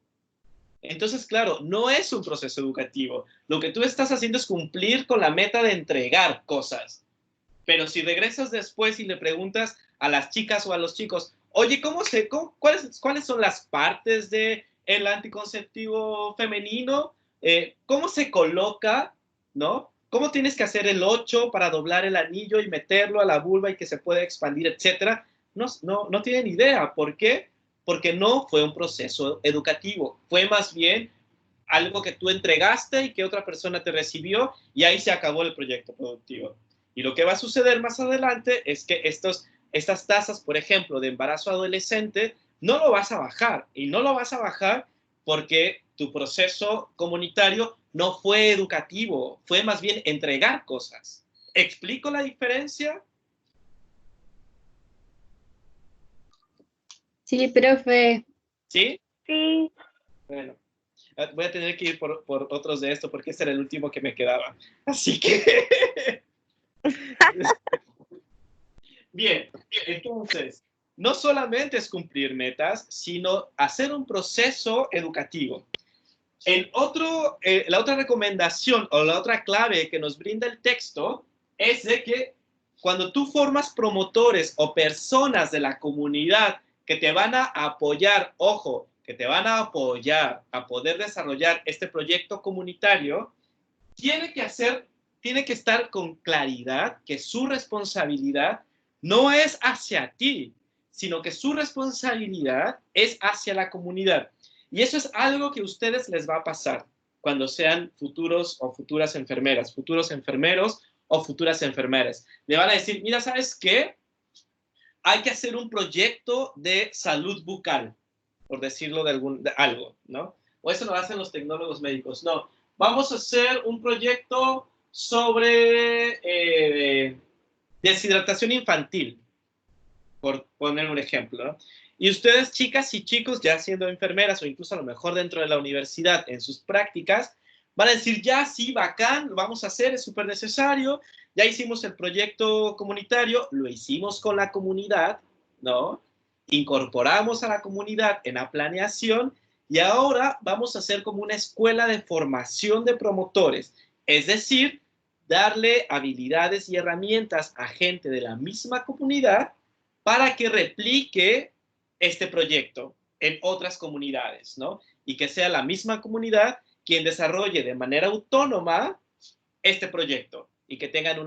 Entonces, claro, no es un proceso educativo. Lo que tú estás haciendo es cumplir con la meta de entregar cosas. Pero si regresas después y le preguntas a las chicas o a los chicos, oye, ¿cuáles son las partes del anticonceptivo femenino? ¿Cómo se coloca? ¿No? ¿Cómo tienes que hacer el 8 para doblar el anillo y meterlo a la vulva y que se puede expandir, etcétera? No tienen idea. ¿Por qué? Porque no fue un proceso educativo. Fue más bien algo que tú entregaste y que otra persona te recibió y ahí se acabó el proyecto productivo. Y lo que va a suceder más adelante es que estas tasas, por ejemplo, de embarazo adolescente, no lo vas a bajar. Y no lo vas a bajar porque tu proceso comunitario no fue educativo, fue más bien entregar cosas. ¿Explico la diferencia? Sí, profe. ¿Sí? Sí. Bueno, voy a tener que ir por otros de esto porque este era el último que me quedaba. Así que... Bien, entonces, no solamente es cumplir metas, sino hacer un proceso educativo. La otra recomendación o la otra clave que nos brinda el texto es de que cuando tú formas promotores o personas de la comunidad que te van a apoyar, ojo, que te van a apoyar a poder desarrollar este proyecto comunitario, tiene que estar con claridad que su responsabilidad no es hacia ti, sino que su responsabilidad es hacia la comunidad. Y eso es algo que a ustedes les va a pasar cuando sean futuros o futuras enfermeras, futuros enfermeros o futuras enfermeras. Le van a decir, mira, ¿sabes qué? Hay que hacer un proyecto de salud bucal, por decirlo de algo, ¿no? O eso lo hacen los tecnólogos médicos. No, vamos a hacer un proyecto sobre deshidratación infantil, por poner un ejemplo, ¿no? Y ustedes, chicas y chicos, ya siendo enfermeras o incluso a lo mejor dentro de la universidad en sus prácticas, van a decir, ya, sí, bacán, lo vamos a hacer, es súper necesario, ya hicimos el proyecto comunitario, lo hicimos con la comunidad, ¿no? Incorporamos a la comunidad en la planeación y ahora vamos a hacer como una escuela de formación de promotores, es decir, darle habilidades y herramientas a gente de la misma comunidad para que replique este proyecto en otras comunidades, ¿no? Y que sea la misma comunidad quien desarrolle de manera autónoma este proyecto y que tengan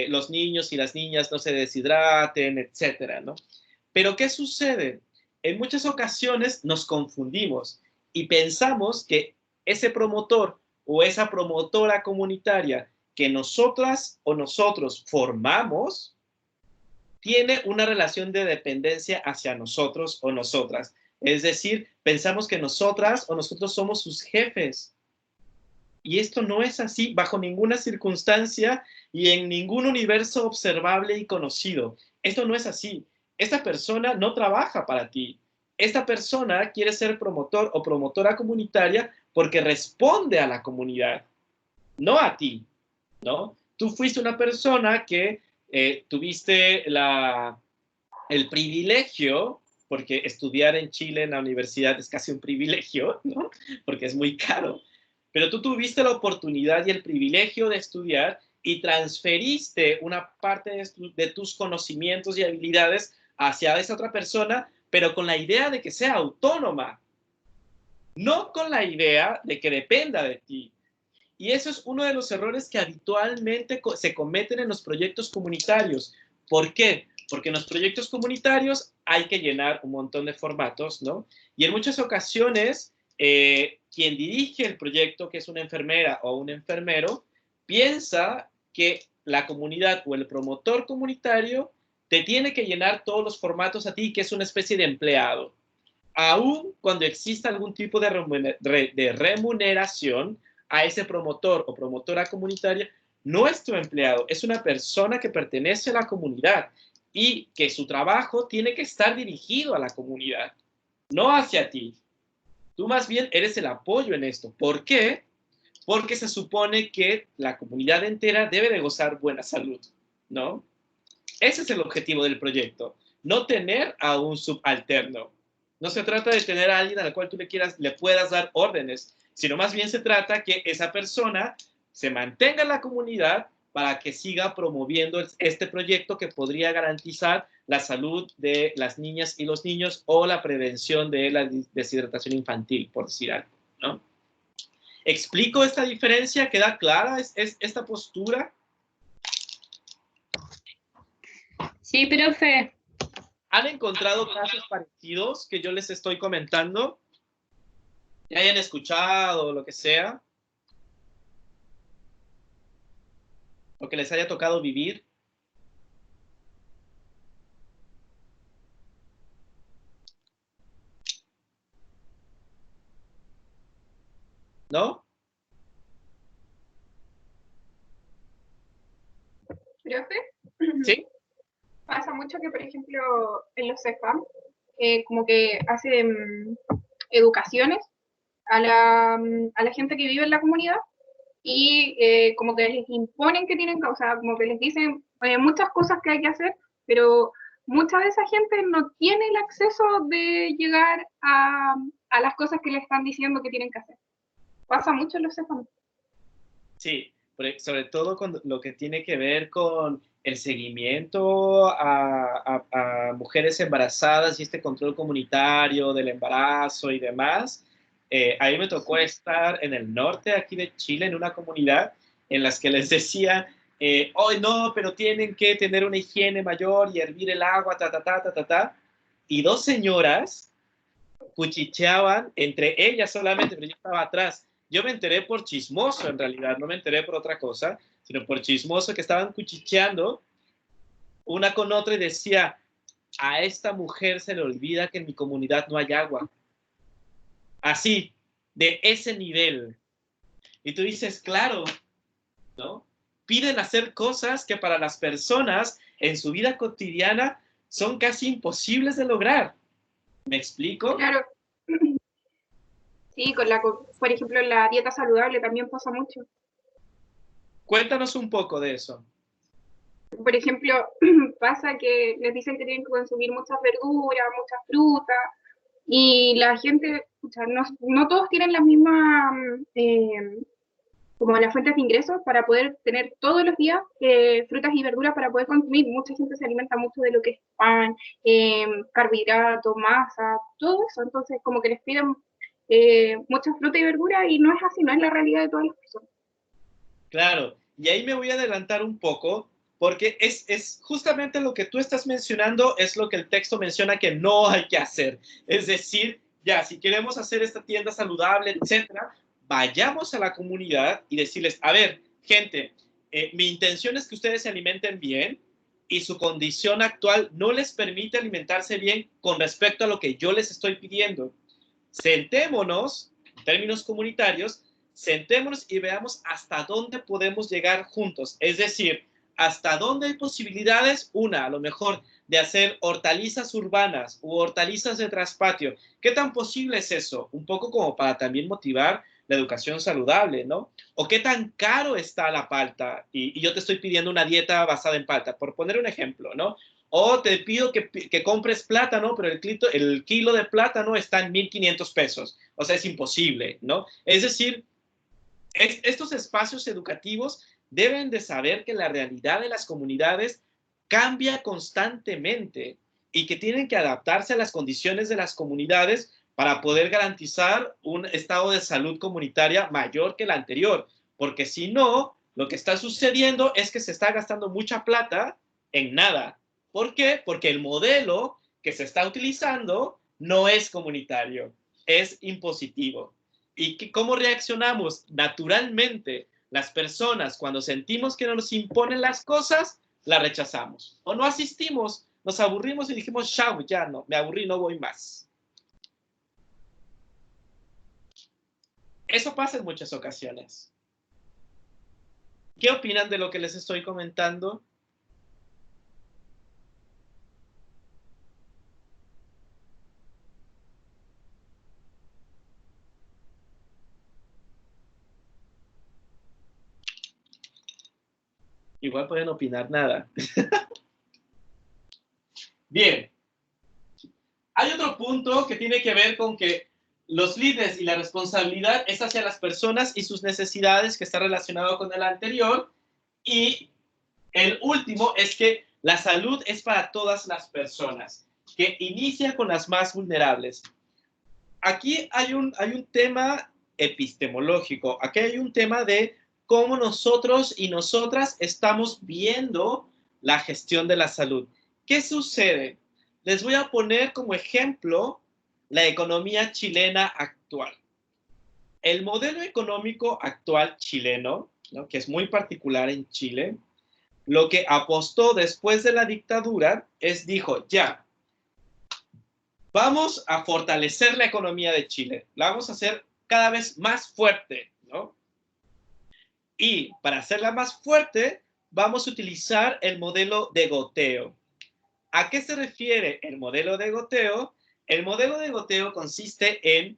los niños y las niñas no se deshidraten, etcétera, ¿no? Pero ¿qué sucede? En muchas ocasiones nos confundimos y pensamos que ese promotor o esa promotora comunitaria que nosotras o nosotros formamos tiene una relación de dependencia hacia nosotros o nosotras. Es decir, pensamos que nosotras o nosotros somos sus jefes. Y esto no es así bajo ninguna circunstancia y en ningún universo observable y conocido. Esto no es así. Esta persona no trabaja para ti. Esta persona quiere ser promotor o promotora comunitaria porque responde a la comunidad, no a ti, ¿no? Tú fuiste una persona que tuviste el privilegio, porque estudiar en Chile en la universidad es casi un privilegio, ¿no? Porque es muy caro, pero tú tuviste la oportunidad y el privilegio de estudiar y transferiste una parte de tus conocimientos y habilidades hacia esa otra persona, pero con la idea de que sea autónoma. no con la idea de que dependa de ti. Y eso es uno de los errores que habitualmente se cometen en los proyectos comunitarios. ¿Por qué? Porque en los proyectos comunitarios hay que llenar un montón de formatos, ¿no? Y en muchas ocasiones, quien dirige el proyecto, que es una enfermera o un enfermero, piensa que la comunidad o el promotor comunitario te tiene que llenar todos los formatos a ti, que es una especie de empleado. Aún cuando exista algún tipo de remuneración a ese promotor o promotora comunitaria, no es tu empleado, es una persona que pertenece a la comunidad y que su trabajo tiene que estar dirigido a la comunidad, no hacia ti. Tú más bien eres el apoyo en esto. ¿Por qué? Porque se supone que la comunidad entera debe de gozar buena salud, ¿no? Ese es el objetivo del proyecto, no tener a un subalterno. No se trata de tener a alguien al cual tú le puedas dar órdenes, sino más bien se trata que esa persona se mantenga en la comunidad para que siga promoviendo este proyecto que podría garantizar la salud de las niñas y los niños o la prevención de la deshidratación infantil, por decir algo, ¿no? ¿Explico esta diferencia? ¿Queda clara esta postura? Sí, profe. ¿Han encontrado casos parecidos que yo les estoy comentando? ¿Que hayan escuchado o lo que sea? ¿O que les haya tocado vivir? ¿No? ¿Profe? ¿Sí? Pasa mucho que, por ejemplo, en los CEFAM, como que hacen educaciones a la gente que vive en la comunidad y como que les imponen que tienen que, o sea, como que les dicen muchas cosas que hay que hacer, pero mucha de esa gente no tiene el acceso de llegar a las cosas que le están diciendo que tienen que hacer. Pasa mucho en los CEFAM. Sí, sobre todo con lo que tiene que ver con el seguimiento a mujeres embarazadas y este control comunitario del embarazo y demás. A mí me tocó estar en el norte aquí de Chile, en una comunidad en las que les decía, hoy no, pero tienen que tener una higiene mayor y hervir el agua, y dos señoras cuchicheaban entre ellas solamente, pero yo estaba atrás. Yo me enteré por chismoso, en realidad, no me enteré por otra cosa, sino por chismoso, que estaban cuchicheando una con otra y decía, a esta mujer se le olvida que en mi comunidad no hay agua. Así, de ese nivel. Y tú dices, claro, ¿no? Piden hacer cosas que para las personas en su vida cotidiana son casi imposibles de lograr. ¿Me explico? Claro. Sí, por ejemplo, la dieta saludable también pasa mucho. Cuéntanos un poco de eso. Por ejemplo, pasa que les dicen que tienen que consumir muchas verduras, muchas frutas, y la gente, o sea, no todos tienen las mismas, como las fuentes de ingresos para poder tener todos los días frutas y verduras para poder consumir. Mucha gente se alimenta mucho de lo que es pan, carbohidratos, masa, todo eso. Entonces, como que les piden mucha fruta y verdura y no es así, no es la realidad de todas las personas. Claro, y ahí me voy a adelantar un poco, porque es justamente lo que tú estás mencionando, es lo que el texto menciona que no hay que hacer. Es decir, ya, si queremos hacer esta tienda saludable, etcétera, vayamos a la comunidad y decirles, a ver, gente, mi intención es que ustedes se alimenten bien y su condición actual no les permite alimentarse bien con respecto a lo que yo les estoy pidiendo. Sentémonos, en términos comunitarios, sentémonos y veamos hasta dónde podemos llegar juntos. Es decir, hasta dónde hay posibilidades, a lo mejor, de hacer hortalizas urbanas u hortalizas de traspatio. ¿Qué tan posible es eso? Un poco como para también motivar la educación saludable, ¿no? ¿O qué tan caro está la palta? Y yo te estoy pidiendo una dieta basada en palta, por poner un ejemplo, ¿no? O te pido que compres plátano, pero el kilo de plátano está en 1,500 pesos. O sea, es imposible, ¿no? Es decir, estos espacios educativos deben de saber que la realidad de las comunidades cambia constantemente y que tienen que adaptarse a las condiciones de las comunidades para poder garantizar un estado de salud comunitaria mayor que el anterior, porque si no, lo que está sucediendo es que se está gastando mucha plata en nada. ¿Por qué? Porque el modelo que se está utilizando no es comunitario, es impositivo. ¿Y cómo reaccionamos? Naturalmente, las personas cuando sentimos que nos imponen las cosas, las rechazamos. O no asistimos, nos aburrimos y dijimos, chao, ya no, me aburrí, no voy más. Eso pasa en muchas ocasiones. ¿Qué opinan de lo que les estoy comentando? Igual pueden opinar nada. Bien. Hay otro punto que tiene que ver con que los líderes y la responsabilidad es hacia las personas y sus necesidades, que está relacionado con el anterior. Y el último es que la salud es para todas las personas, que inicia con las más vulnerables. Aquí hay un tema epistemológico, aquí hay un tema de cómo nosotros y nosotras estamos viendo la gestión de la salud. ¿Qué sucede? Les voy a poner como ejemplo la economía chilena actual. El modelo económico actual chileno, ¿no?, que es muy particular en Chile, lo que apostó después de la dictadura es, dijo, ya, vamos a fortalecer la economía de Chile, la vamos a hacer cada vez más fuerte, ¿no? Y para hacerla más fuerte, vamos a utilizar el modelo de goteo. ¿A qué se refiere el modelo de goteo? El modelo de goteo consiste en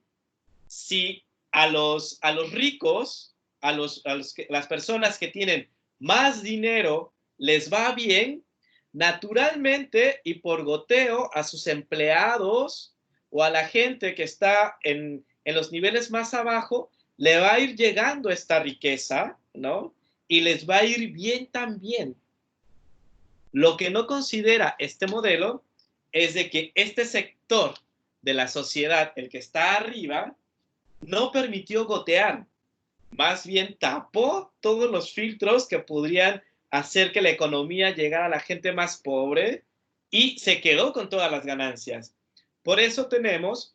si a los ricos, las personas que tienen más dinero les va bien, naturalmente y por goteo a sus empleados o a la gente que está en los niveles más abajo, le va a ir llegando esta riqueza, ¿no? Y les va a ir bien también. Lo que no considera este modelo es de que este sector de la sociedad, el que está arriba, no permitió gotear, más bien tapó todos los filtros que podrían hacer que la economía llegara a la gente más pobre y se quedó con todas las ganancias. Por eso tenemos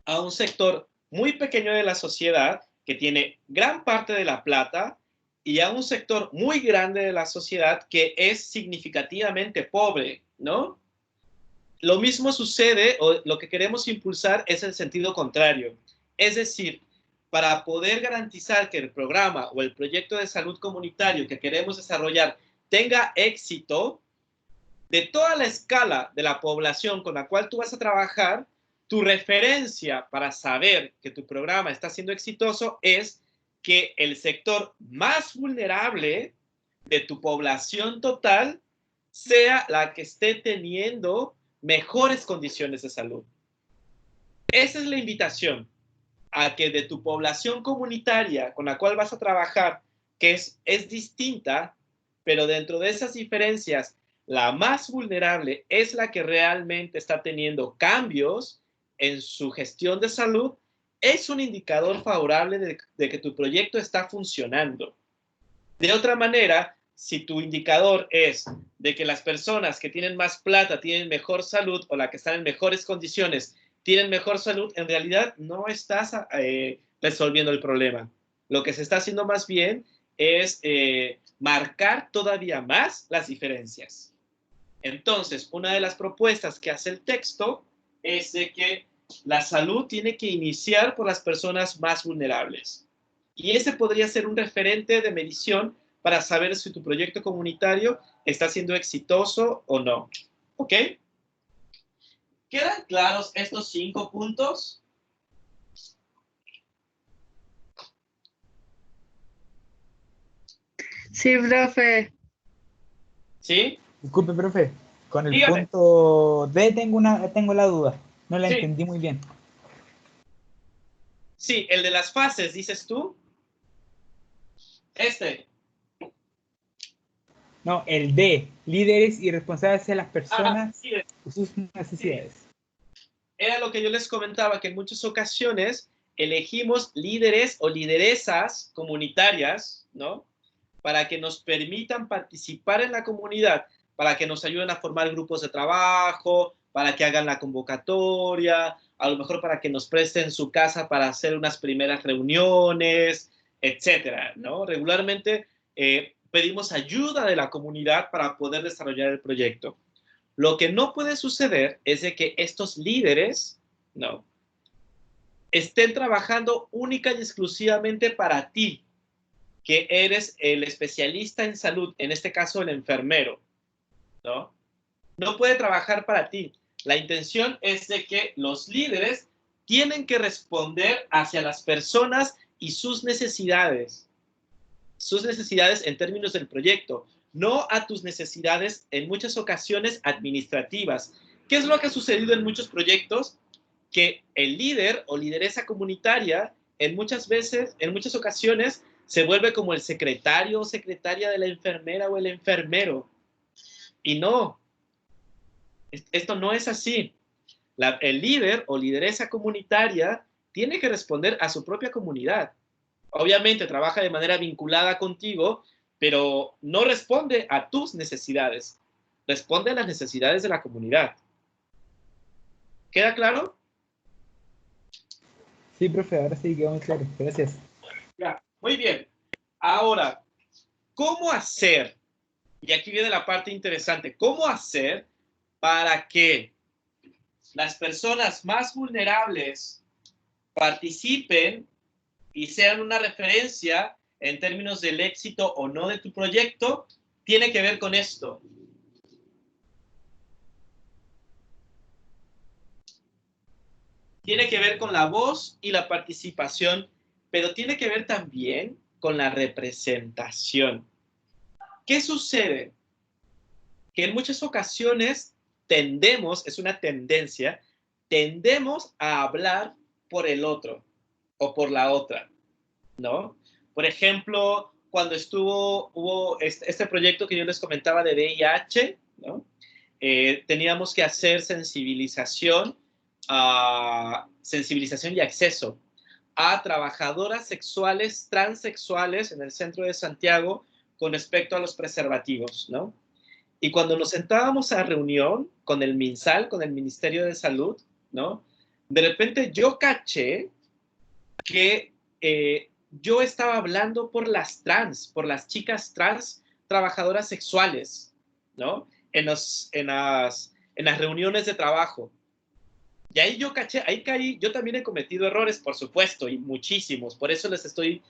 a un sector muy pequeño de la sociedad que tiene gran parte de la plata y a un sector muy grande de la sociedad que es significativamente pobre, ¿no? Lo mismo sucede, o lo que queremos impulsar es el sentido contrario. Es decir, para poder garantizar que el programa o el proyecto de salud comunitario que queremos desarrollar tenga éxito, de toda la escala de la población con la cual tú vas a trabajar, tu referencia para saber que tu programa está siendo exitoso es que el sector más vulnerable de tu población total sea la que esté teniendo mejores condiciones de salud. Esa es la invitación, a que de tu población comunitaria con la cual vas a trabajar, que es distinta, pero dentro de esas diferencias, la más vulnerable es la que realmente está teniendo cambios en su gestión de salud, es un indicador favorable de que tu proyecto está funcionando. De otra manera, si tu indicador es de que las personas que tienen más plata tienen mejor salud o las que están en mejores condiciones tienen mejor salud, en realidad no estás resolviendo el problema. Lo que se está haciendo más bien es marcar todavía más las diferencias. Entonces, una de las propuestas que hace el texto es de que la salud tiene que iniciar por las personas más vulnerables. Y ese podría ser un referente de medición para saber si tu proyecto comunitario está siendo exitoso o no. ¿Ok? ¿Quedan claros estos 5 puntos? Sí, profe. ¿Sí? Disculpe, profe. Con el Dígame. punto D tengo la duda. No la Sí. entendí muy bien. Sí, el de las fases, dices tú. No, el D. Líderes y responsables de las personas líderes. y sus necesidades. era lo que yo les comentaba, que en muchas ocasiones elegimos líderes o lideresas comunitarias, ¿no? Para que nos permitan participar en la comunidad, para que nos ayuden a formar grupos de trabajo, para que hagan la convocatoria, a lo mejor para que nos presten su casa para hacer unas primeras reuniones, etcétera, ¿no? Regularmente pedimos ayuda de la comunidad para poder desarrollar el proyecto. Lo que no puede suceder es de que estos líderes, ¿no?, estén trabajando única y exclusivamente para ti, que eres el especialista en salud, en este caso el enfermero, ¿no? No puede trabajar para ti. La intención es de que los líderes tienen que responder hacia las personas y sus necesidades en términos del proyecto, no a tus necesidades en muchas ocasiones administrativas. ¿Qué es lo que ha sucedido en muchos proyectos? Que el líder o lideresa comunitaria en muchas ocasiones se vuelve como el secretario o secretaria de la enfermera o el enfermero. Y no, esto no es así. El líder o lideresa comunitaria tiene que responder a su propia comunidad. Obviamente trabaja de manera vinculada contigo, pero no responde a tus necesidades. Responde a las necesidades de la comunidad. ¿Queda claro? Sí, profe, ahora sí quedó muy claro. Gracias. Ya, muy bien. Ahora, ¿cómo hacer? Y aquí viene la parte interesante. ¿Cómo hacer para que las personas más vulnerables participen y sean una referencia en términos del éxito o no de tu proyecto? Tiene que ver con esto. Tiene que ver con la voz y la participación, pero tiene que ver también con la representación. ¿Qué sucede? Que en muchas ocasiones es una tendencia, tendemos a hablar por el otro o por la otra, ¿no? Por ejemplo, cuando hubo este proyecto que yo les comentaba de VIH, ¿no? Teníamos que hacer sensibilización y acceso a trabajadoras sexuales, transexuales en el centro de Santiago con respecto a los preservativos, ¿no? Y cuando nos sentábamos a reunión con el MinSal, con el Ministerio de Salud, ¿no? De repente yo caché que yo estaba hablando por las chicas trans trabajadoras sexuales, ¿no? En las reuniones de trabajo. Y ahí yo caché, ahí caí, yo también he cometido errores, por supuesto, y muchísimos, por eso les estoy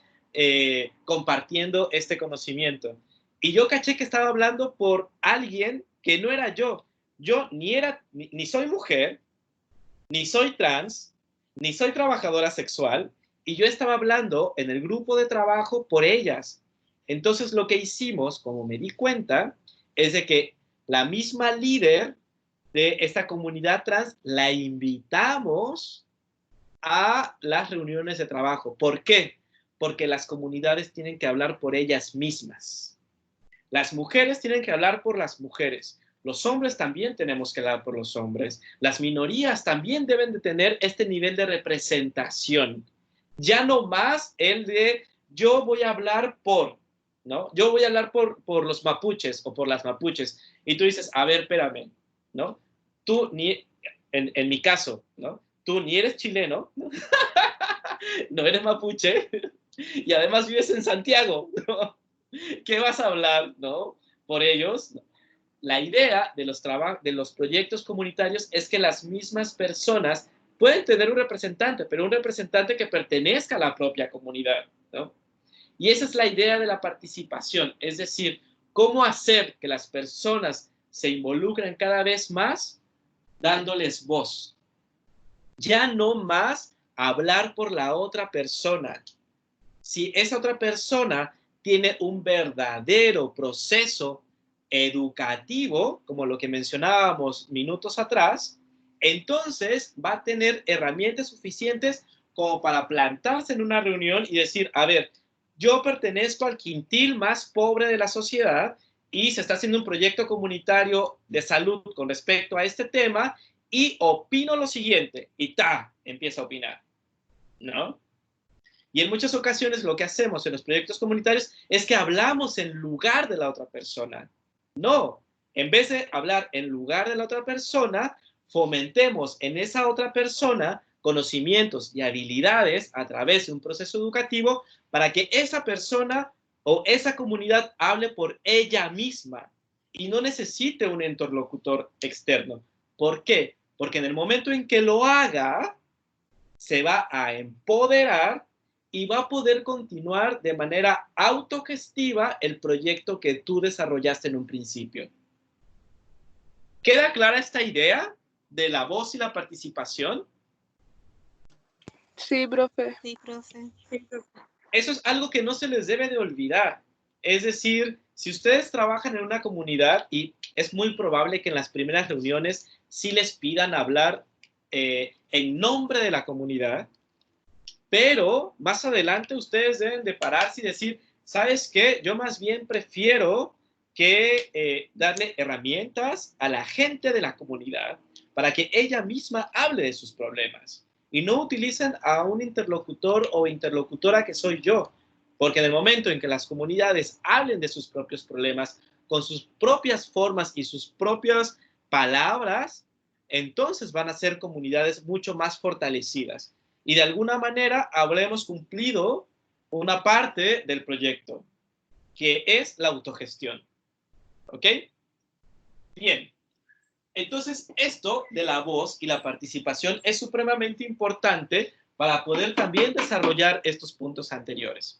compartiendo este conocimiento. Y yo caché que estaba hablando por alguien que no era yo. Yo ni soy mujer, ni soy trans, ni soy trabajadora sexual, y yo estaba hablando en el grupo de trabajo por ellas. Entonces lo que hicimos, como me di cuenta, es de que la misma líder de esta comunidad trans la invitamos a las reuniones de trabajo. ¿Por qué? Porque las comunidades tienen que hablar por ellas mismas. Las mujeres tienen que hablar por las mujeres. Los hombres también tenemos que hablar por los hombres. Las minorías también deben de tener este nivel de representación. Ya no más el de yo voy a hablar por, ¿no? Yo voy a hablar por los mapuches o por las mapuches. Y tú dices, a ver, espérame, ¿no? Tú ni, en mi caso, ¿no? Tú ni eres chileno, ¿no? No eres mapuche y además vives en Santiago, ¿no? ¿Qué vas a hablar, no? Por ellos. La idea de los proyectos comunitarios es que las mismas personas pueden tener un representante, pero un representante que pertenezca a la propia comunidad, ¿no? Y esa es la idea de la participación, es decir, cómo hacer que las personas se involucren cada vez más dándoles voz. Ya no más hablar por la otra persona. Si esa otra persona tiene un verdadero proceso educativo, como lo que mencionábamos minutos atrás, entonces va a tener herramientas suficientes como para plantarse en una reunión y decir, a ver, yo pertenezco al quintil más pobre de la sociedad y se está haciendo un proyecto comunitario de salud con respecto a este tema y opino lo siguiente, y empieza a opinar, ¿no? Y en muchas ocasiones lo que hacemos en los proyectos comunitarios es que hablamos en lugar de la otra persona. No, en vez de hablar en lugar de la otra persona, fomentemos en esa otra persona conocimientos y habilidades a través de un proceso educativo para que esa persona o esa comunidad hable por ella misma y no necesite un interlocutor externo. ¿Por qué? Porque en el momento en que lo haga, se va a empoderar y va a poder continuar de manera autogestiva el proyecto que tú desarrollaste en un principio. ¿Queda clara esta idea de la voz y la participación? Sí, profe. Sí, profe. Eso es algo que no se les debe de olvidar. Es decir, si ustedes trabajan en una comunidad, y es muy probable que en las primeras reuniones sí les pidan hablar en nombre de la comunidad, pero más adelante ustedes deben de pararse y decir, ¿sabes qué? Yo más bien prefiero que darle herramientas a la gente de la comunidad para que ella misma hable de sus problemas y no utilicen a un interlocutor o interlocutora que soy yo, porque en el momento en que las comunidades hablen de sus propios problemas con sus propias formas y sus propias palabras, entonces van a ser comunidades mucho más fortalecidas. Y de alguna manera habremos cumplido una parte del proyecto, que es la autogestión. ¿Ok? Bien. Entonces, esto de la voz y la participación es supremamente importante para poder también desarrollar estos puntos anteriores.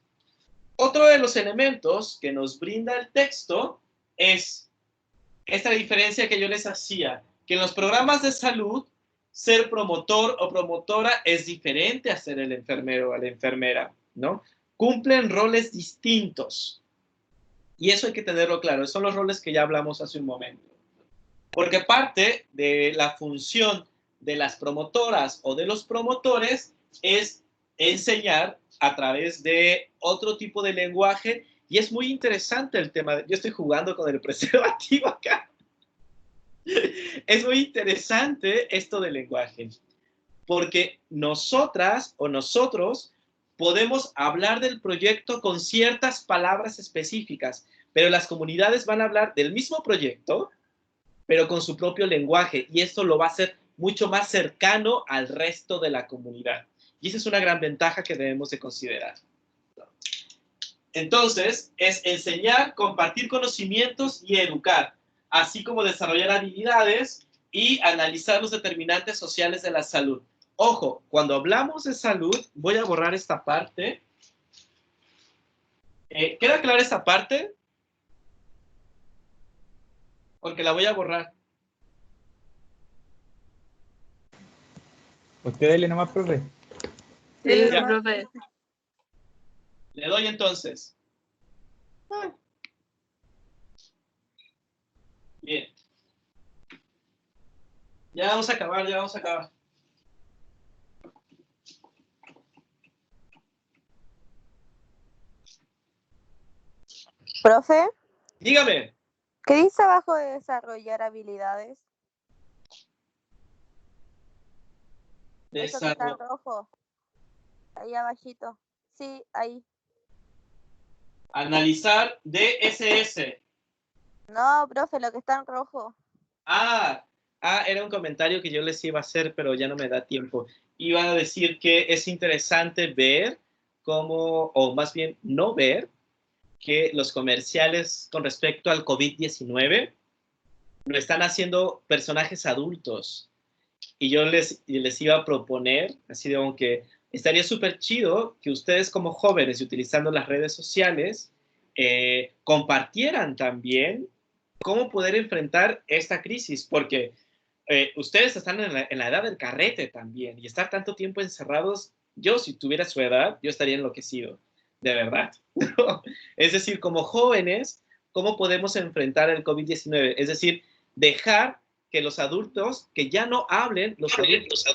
Otro de los elementos que nos brinda el texto es esta diferencia que yo les hacía, que en los programas de salud, ser promotor o promotora es diferente a ser el enfermero o la enfermera, ¿no? Cumplen roles distintos. Y eso hay que tenerlo claro. Son los roles que ya hablamos hace un momento. Porque parte de la función de las promotoras o de los promotores es enseñar a través de otro tipo de lenguaje. Y es muy interesante el tema. Yo estoy jugando con el preservativo acá. Es muy interesante esto del lenguaje, porque nosotras o nosotros podemos hablar del proyecto con ciertas palabras específicas, pero las comunidades van a hablar del mismo proyecto, pero con su propio lenguaje, y esto lo va a hacer mucho más cercano al resto de la comunidad. Y esa es una gran ventaja que debemos de considerar. Entonces, es enseñar, compartir conocimientos y educar, así como desarrollar habilidades y analizar los determinantes sociales de la salud. Ojo, cuando hablamos de salud, voy a borrar esta parte. ¿Queda clara esta parte? Porque la voy a borrar. Usted dele nomás, profe. Sí, Ya. profe. Le doy entonces. Bien. Ya vamos a acabar, ya vamos a acabar. Profe, Dígame. ¿qué dice abajo de desarrollar habilidades? Eso que está en rojo. Ahí abajito. Sí, ahí. Analizar DSS. No, profe, lo que está en rojo. Era un comentario que yo les iba a hacer, pero ya no me da tiempo. Iba a decir que es interesante ver cómo, o más bien no ver, que los comerciales con respecto al COVID-19 lo están haciendo personajes adultos. Y yo les iba a proponer, así de que estaría súper chido que ustedes como jóvenes, utilizando las redes sociales, compartieran también cómo poder enfrentar esta crisis, porque ustedes están en la edad del carrete también, y estar tanto tiempo encerrados, yo si tuviera su edad, yo estaría enloquecido, de verdad. Es decir, como jóvenes, ¿cómo podemos enfrentar el COVID-19? Es decir, dejar que los adultos, que ya no hablen los adultos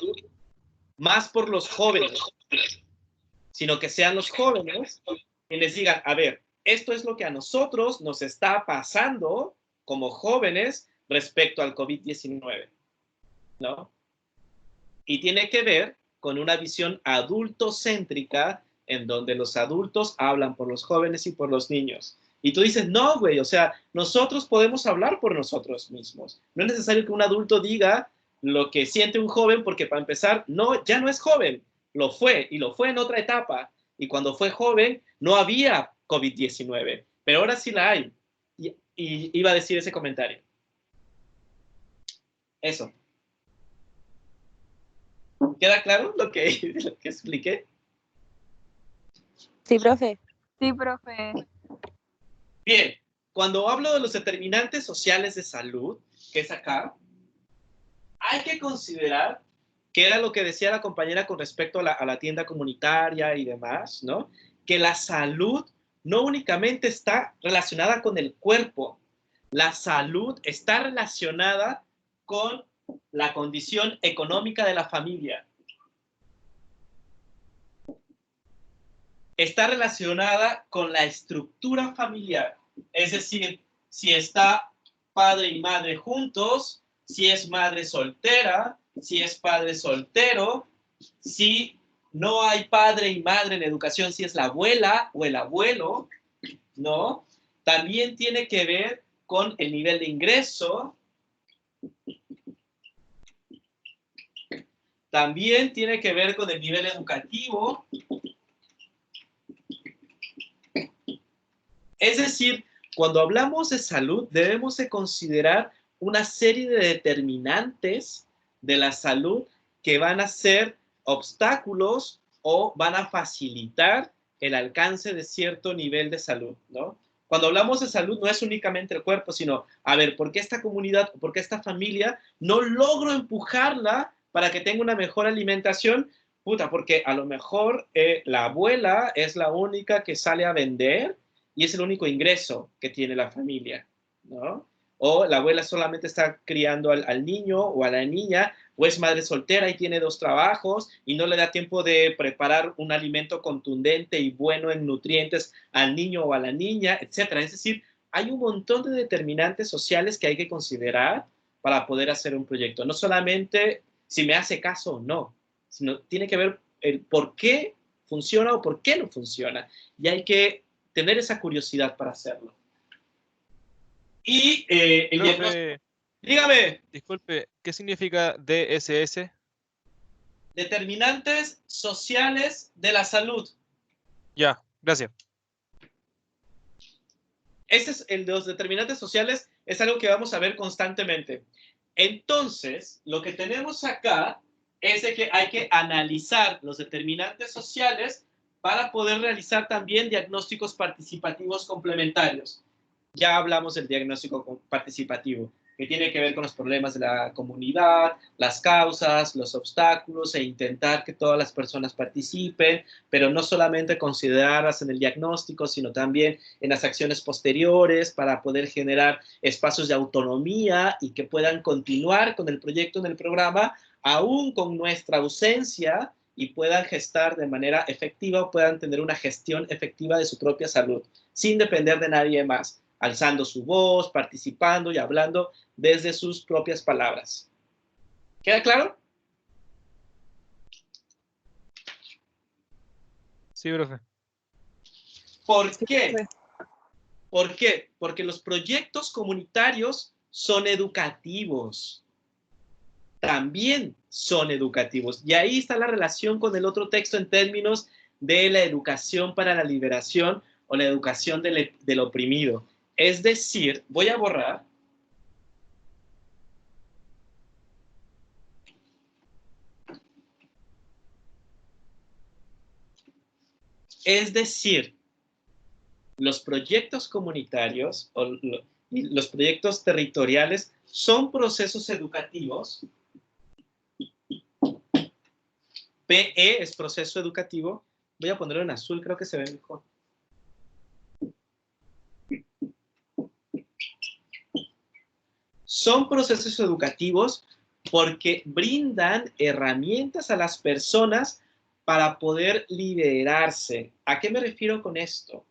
más por los jóvenes, sino que sean los jóvenes y les digan, a ver, esto es lo que a nosotros nos está pasando como jóvenes respecto al COVID-19. ¿no? Y tiene que ver con una visión adultocéntrica en donde los adultos hablan por los jóvenes y por los niños. Y tú dices, no, güey, o sea, nosotros podemos hablar por nosotros mismos. No es necesario que un adulto diga lo que siente un joven, porque para empezar, no, ya no es joven, lo fue, y lo fue en otra etapa. Y cuando fue joven, no había COVID-19, pero ahora sí la hay. Y iba a decir ese comentario. Eso. ¿Queda claro lo que expliqué? Sí, profe. Sí, profe. Bien, cuando hablo de los determinantes sociales de salud, que es acá, hay que considerar, que era lo que decía la compañera con respecto a la tienda comunitaria y demás, ¿no? Que la salud no únicamente está relacionada con el cuerpo, la salud está relacionada con la condición económica de la familia. Está relacionada con la estructura familiar. Es decir, si está padre y madre juntos, si es madre soltera, si es padre soltero, si no hay padre y madre en educación, si es la abuela o el abuelo, ¿no? También tiene que ver con el nivel de ingreso. También tiene que ver con el nivel educativo. Es decir, cuando hablamos de salud, debemos de considerar una serie de determinantes de la salud que van a ser obstáculos o van a facilitar el alcance de cierto nivel de salud, ¿no? Cuando hablamos de salud no es únicamente el cuerpo, sino, a ver, ¿por qué esta comunidad, por qué esta familia no logro empujarla para que tenga una mejor alimentación? Puta, porque a lo mejor la abuela es la única que sale a vender y es el único ingreso que tiene la familia, ¿no? O la abuela solamente está criando al niño o a la niña, o es madre soltera y tiene 2 trabajos y no le da tiempo de preparar un alimento contundente y bueno en nutrientes al niño o a la niña, etc. Es decir, hay un montón de determinantes sociales que hay que considerar para poder hacer un proyecto. No solamente si me hace caso o no, sino tiene que ver el por qué funciona o por qué no funciona. Y hay que tener esa curiosidad para hacerlo. Y el diagnóstico. Dígame. Disculpe, ¿qué significa DSS? Determinantes sociales de la salud. Ya, gracias. Este es el de los determinantes sociales, es algo que vamos a ver constantemente. Entonces, lo que tenemos acá es de que hay que analizar los determinantes sociales para poder realizar también diagnósticos participativos complementarios. Ya hablamos del diagnóstico participativo, que tiene que ver con los problemas de la comunidad, las causas, los obstáculos e intentar que todas las personas participen, pero no solamente considerarlas en el diagnóstico, sino también en las acciones posteriores para poder generar espacios de autonomía y que puedan continuar con el proyecto en el programa, aún con nuestra ausencia, y puedan gestar de manera efectiva o puedan tener una gestión efectiva de su propia salud, sin depender de nadie más, alzando su voz, participando y hablando desde sus propias palabras. ¿Queda claro? Sí, profe. ¿Por qué? ¿Por qué? Porque los proyectos comunitarios son educativos. También son educativos. Y ahí está la relación con el otro texto en términos de la educación para la liberación o la educación del oprimido. Es decir, voy a borrar. Es decir, los proyectos comunitarios o los proyectos territoriales son procesos educativos. PE es proceso educativo. Voy a ponerlo en azul, creo que se ve mejor. Son procesos educativos porque brindan herramientas a las personas para poder liderarse. ¿A qué me refiero con esto?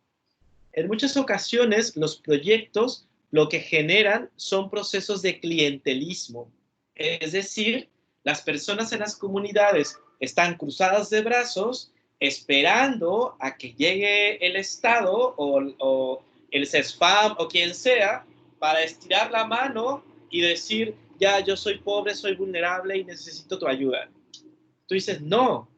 En muchas ocasiones los proyectos lo que generan son procesos de clientelismo. Es decir, Las personas en las comunidades están cruzadas de brazos esperando a que llegue el Estado o el CESFAM o quien sea para estirar la mano y decir, ya, yo soy pobre, soy vulnerable y necesito tu ayuda. Tú dices, no.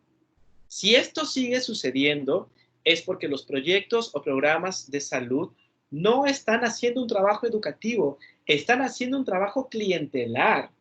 Si esto sigue sucediendo, es porque los proyectos o programas de salud no están haciendo un trabajo educativo, están haciendo un trabajo clientelar.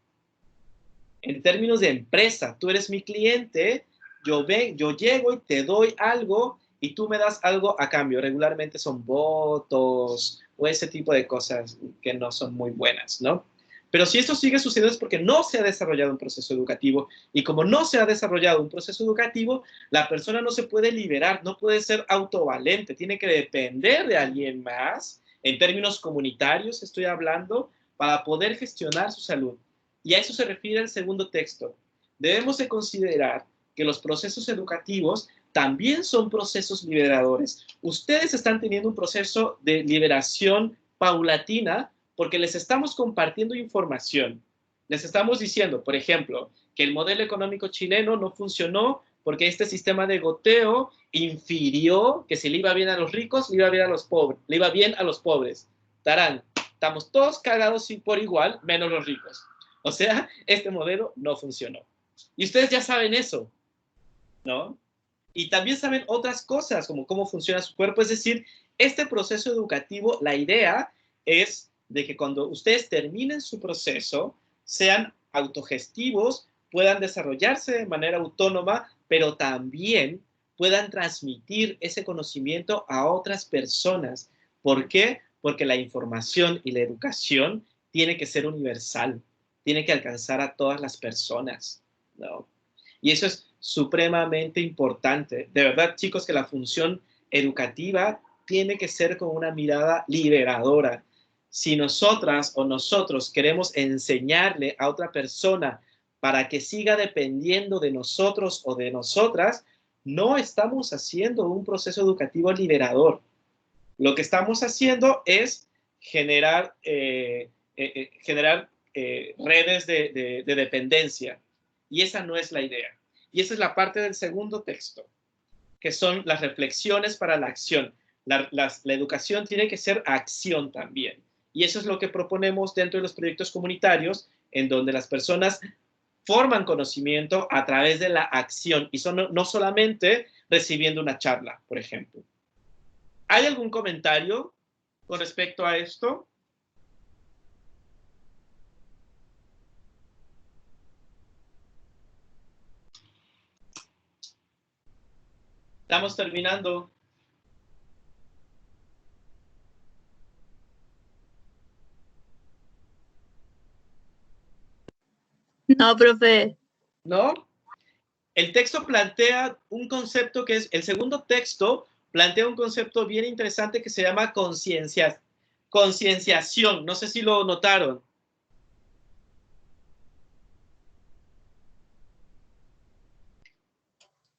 En términos de empresa, tú eres mi cliente, yo llego y te doy algo y tú me das algo a cambio. Regularmente son votos o ese tipo de cosas que no son muy buenas, ¿no? Pero si esto sigue sucediendo es porque no se ha desarrollado un proceso educativo, y como no se ha desarrollado un proceso educativo, la persona no se puede liberar, no puede ser autovalente, tiene que depender de alguien más, en términos comunitarios estoy hablando, para poder gestionar su salud. Y a eso se refiere el segundo texto. Debemos de considerar que los procesos educativos también son procesos liberadores. Ustedes están teniendo un proceso de liberación paulatina porque les estamos compartiendo información. Les estamos diciendo, por ejemplo, que el modelo económico chileno no funcionó porque este sistema de goteo infirió que si le iba bien a los ricos, le iba bien a los pobres. Le iba bien a los pobres. Tarán, estamos todos cagados por igual, menos los ricos. O sea, este modelo no funcionó. Y ustedes ya saben eso, ¿no? Y también saben otras cosas, como cómo funciona su cuerpo. Es decir, este proceso educativo, la idea es de que cuando ustedes terminen su proceso, sean autogestivos, puedan desarrollarse de manera autónoma, pero también puedan transmitir ese conocimiento a otras personas. ¿Por qué? Porque la información y la educación tiene que ser universal, tiene que alcanzar a todas las personas, ¿no? Y eso es supremamente importante. De verdad, chicos, que la función educativa tiene que ser con una mirada liberadora. Si nosotras o nosotros queremos enseñarle a otra persona para que siga dependiendo de nosotros o de nosotras, no estamos haciendo un proceso educativo liberador. Lo que estamos haciendo es generar redes de dependencia. Y esa no es la idea. Y esa es la parte del segundo texto, que son las reflexiones para la acción. La educación tiene que ser acción también. Y eso es lo que proponemos dentro de los proyectos comunitarios, en donde las personas forman conocimiento a través de la acción y son no solamente recibiendo una charla, por ejemplo. ¿Hay algún comentario con respecto a esto? Estamos terminando. No, profe. ¿No? El texto plantea un concepto que es, el segundo texto plantea un concepto bien interesante que se llama concienciación. No sé si lo notaron.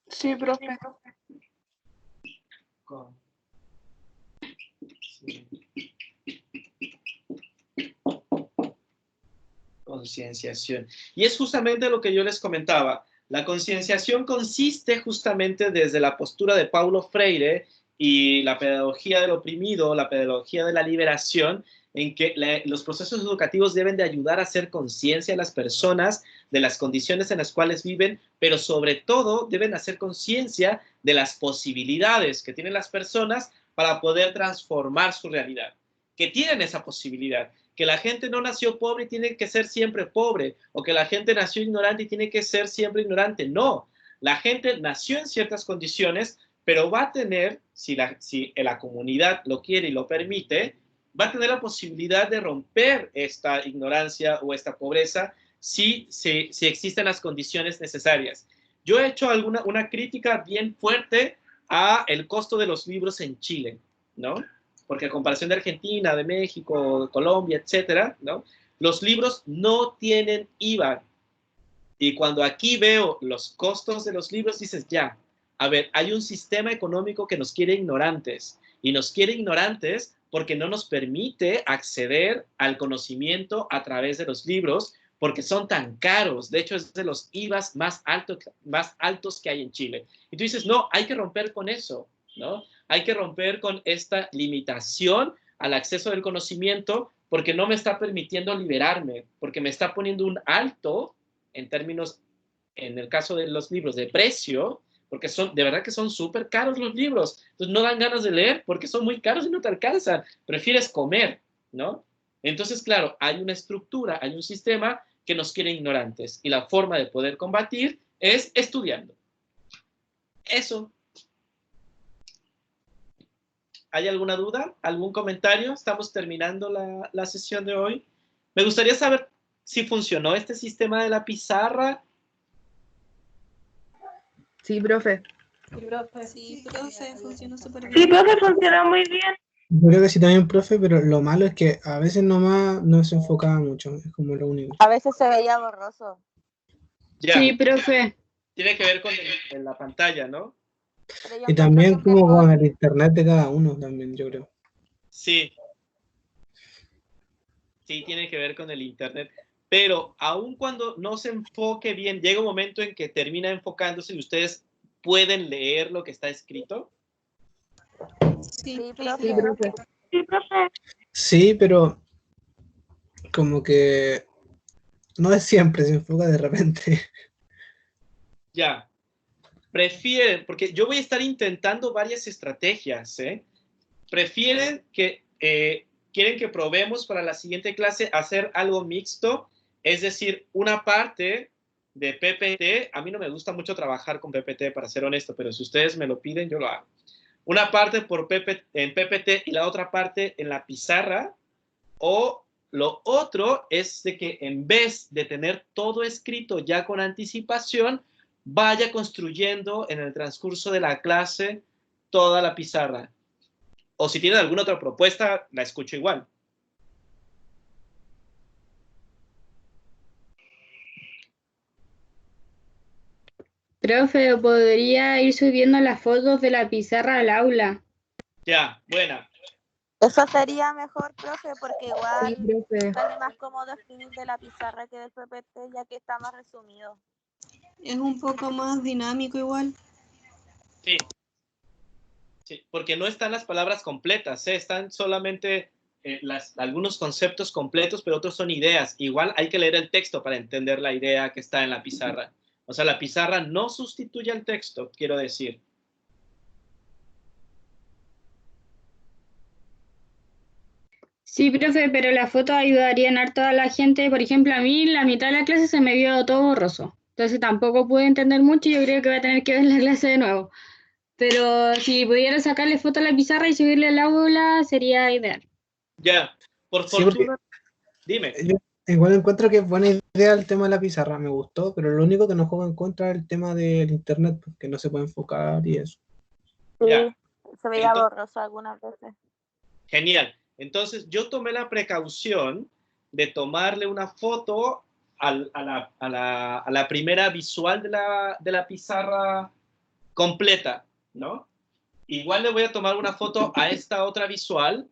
Sí, profe. Concienciación. Y es justamente lo que yo les comentaba. La concienciación consiste justamente desde la postura de Paulo Freire y la pedagogía del oprimido, la pedagogía de la liberación, en que los procesos educativos deben de ayudar a hacer conciencia a las personas de las condiciones en las cuales viven, pero sobre todo deben hacer conciencia de las posibilidades que tienen las personas para poder transformar su realidad, que tienen esa posibilidad, que la gente no nació pobre y tiene que ser siempre pobre, o que la gente nació ignorante y tiene que ser siempre ignorante. No, la gente nació en ciertas condiciones, pero va a tener, si la comunidad lo quiere y lo permite, va a tener la posibilidad de romper esta ignorancia o esta pobreza si existen las condiciones necesarias. Yo he hecho una crítica bien fuerte a el costo de los libros en Chile, ¿no? Porque a comparación de Argentina, de México, de Colombia, etcétera, ¿no? Los libros no tienen IVA. Y cuando aquí veo los costos de los libros, dices, ya, a ver, hay un sistema económico que nos quiere ignorantes. Y nos quiere ignorantes porque no nos permite acceder al conocimiento a través de los libros, porque son tan caros. De hecho, es de los IVAs más altos que hay en Chile. Y tú dices, no, hay que romper con eso, ¿no? Hay que romper con esta limitación al acceso del conocimiento porque no me está permitiendo liberarme, porque me está poniendo un alto en términos, en el caso de los libros, de precio, porque son, de verdad que son súper caros los libros. Entonces no dan ganas de leer porque son muy caros y no te alcanzan. Prefieres comer, ¿no? Entonces, claro, hay una estructura, hay un sistema que nos quiere ignorantes. Y la forma de poder combatir es estudiando. Eso. ¿Hay alguna duda? ¿Algún comentario? Estamos terminando la sesión de hoy. Me gustaría saber si funcionó este sistema de la pizarra. Sí, profe. Sí, profe, funcionó súper bien. Sí, profe, funcionó muy bien. Yo creo que sí también, profe, pero lo malo es que a veces nomás no se enfocaba mucho, es como lo único. A veces se veía borroso. Ya. Sí, profe. Tiene que ver con la pantalla, ¿no? Y también como con el internet de cada uno también, yo creo. Sí. Sí, tiene que ver con el internet. Pero aun cuando no se enfoque bien, llega un momento en que termina enfocándose y ustedes pueden leer lo que está escrito. Sí, profe. Sí, profe. Sí, pero como que no es siempre, se enfoca de repente. Ya. Prefieren, porque yo voy a estar intentando varias estrategias, ¿eh? Prefieren que, quieren que probemos para la siguiente clase hacer algo mixto, es decir, una parte de PPT. A mí no me gusta mucho trabajar con PPT, para ser honesto, pero si ustedes me lo piden, yo lo hago. Una parte en PPT y la otra parte en la pizarra, o lo otro es de que en vez de tener todo escrito ya con anticipación, vaya construyendo en el transcurso de la clase toda la pizarra. O si tienen alguna otra propuesta, la escucho igual. Profe, ¿podría ir subiendo las fotos de la pizarra al aula? Ya, buena. Eso sería mejor, profe, porque igual Sí, profe. sale más cómodo escribir de la pizarra que del PPT, ya que está más resumido. Es un poco más dinámico igual. Sí. Sí, porque no están las palabras completas, ¿eh? Están solamente algunos conceptos completos, pero otros son ideas. Igual hay que leer el texto para entender la idea que está en la pizarra. O sea, la pizarra no sustituye al texto, quiero decir. Sí, profe, pero las fotos ayudarían harto a la gente. Por ejemplo, a mí la mitad de la clase se me vio todo borroso. Entonces tampoco pude entender mucho y yo creo que voy a tener que ver la clase de nuevo. Pero si pudiera sacarle foto a la pizarra y subirle al aula, sería ideal. Ya, por Sí, fortuna, dime. Yo igual encuentro que es buena idea el tema de la pizarra, me gustó, pero lo único que nos juega en contra es el tema del internet, porque no se puede enfocar y eso. Sí, Ya. se veía borroso algunas veces. Genial. Entonces, yo tomé la precaución de tomarle una foto a la primera visual de la pizarra completa, ¿no? Igual le voy a tomar una foto a esta otra visual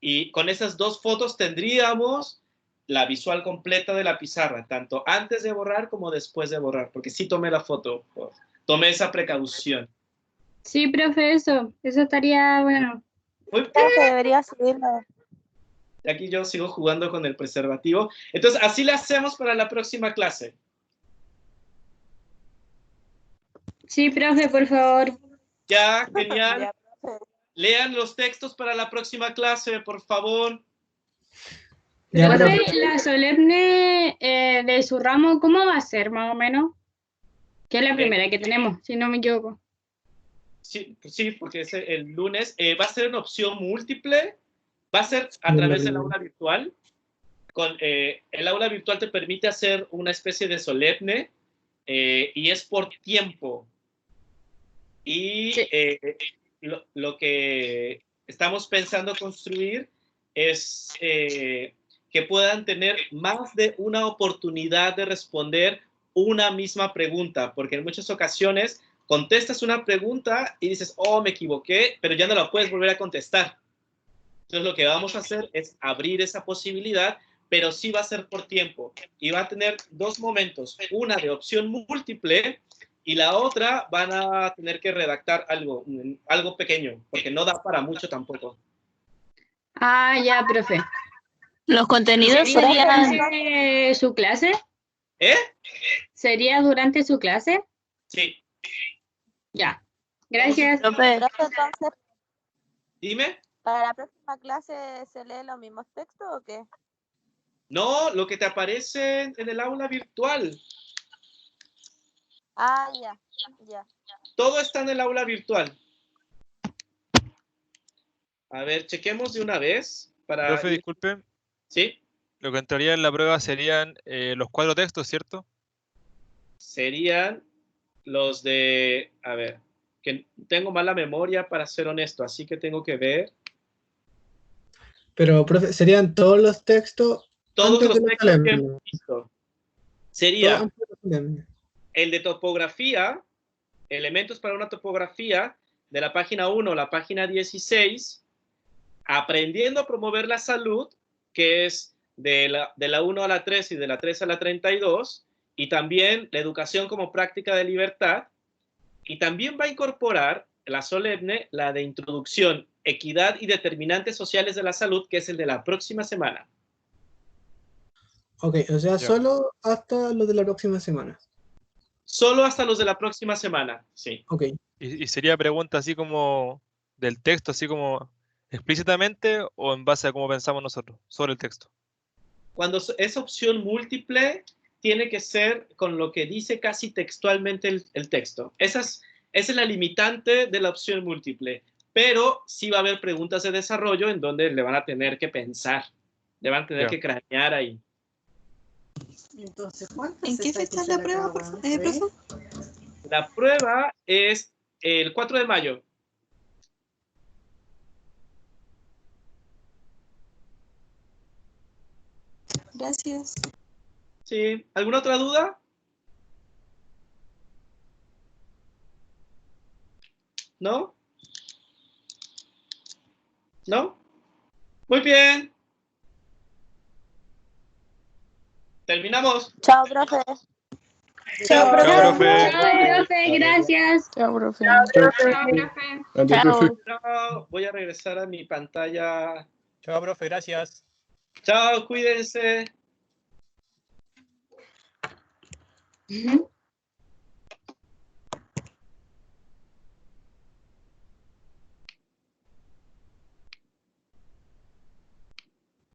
y con esas dos fotos tendríamos la visual completa de la pizarra, tanto antes de borrar como después de borrar, porque sí tomé la foto, tomé esa precaución. Sí, profe, eso estaría bueno. Muy bien. Profe, debería subirlo. Aquí yo sigo jugando con el preservativo. Entonces, así le hacemos para la próxima clase. Sí, profe, por favor. Ya, genial. Ya, profe. Lean los textos para la próxima clase, por favor. Ya, Profe, pero- la solemne de su ramo, ¿cómo va a ser, más o menos? Que es la primera que tenemos, si no me equivoco. Sí, porque es el lunes. Va a ser en opción múltiple. Va a ser a través del aula virtual. El aula virtual te permite hacer una especie de solemne y es por tiempo. Y Sí. lo que estamos pensando construir es que puedan tener más de una oportunidad de responder una misma pregunta, porque en muchas ocasiones contestas una pregunta y dices, oh, me equivoqué, pero ya no la puedes volver a contestar. Entonces lo que vamos a hacer es abrir esa posibilidad, pero sí va a ser por tiempo. Y va a tener dos momentos, una de opción múltiple y la otra van a tener que redactar algo pequeño, porque no da para mucho tampoco. Ah, ya, profe. ¿Los contenidos ¿Sería serían...? durante su clase? ¿Eh? ¿Sería durante su clase? Sí. Ya. Gracias. Profe, entonces, Dime. ¿para la próxima clase se leen los mismos textos o qué? No, lo que te aparece en el aula virtual. Ah, ya, ya. Todo está en el aula virtual. A ver, chequemos de una vez para... Profe, disculpe. ¿Sí? Lo que entraría en la prueba serían los 4 textos, ¿cierto? Serían los de... A ver, que tengo mala memoria para ser honesto, así que tengo que ver. Pero, profe, ¿serían todos los textos Todos antes los de la textos que solemne? hemos visto. Todo Sería antes de la solemne. el de topografía, elementos para una topografía, de la página 1 a la página 16, aprendiendo a promover la salud, que es de la 1 a la 3 y de la 3 a la 32, y también la educación como práctica de libertad, y también va a incorporar la solemne, la de introducción, equidad y determinantes sociales de la salud, que es el de la próxima semana. Ok, o sea, Ya. solo hasta lo de la próxima semana. Solo hasta los de la próxima semana, sí. Ok. Y sería pregunta así como del texto, así como explícitamente o en base a cómo pensamos nosotros sobre el texto. Cuando es opción múltiple, tiene que ser con lo que dice casi textualmente el texto. Esa es la limitante de la opción múltiple. Pero sí va a haber preguntas de desarrollo en donde le van a tener que pensar. Le van a tener que cranear ahí. Entonces, ¿en qué fecha es la prueba, profe? La prueba es el 4 de mayo. Gracias. Sí. ¿Alguna otra duda? ¿No? ¿No? Muy bien. Terminamos. Chao, profe. Chao, profe. Chao, profe. Gracias. Chao, profe. Chao, profe. Chao. Voy a regresar a mi pantalla. Chao, profe, gracias. Chao, cuídense. Ujú.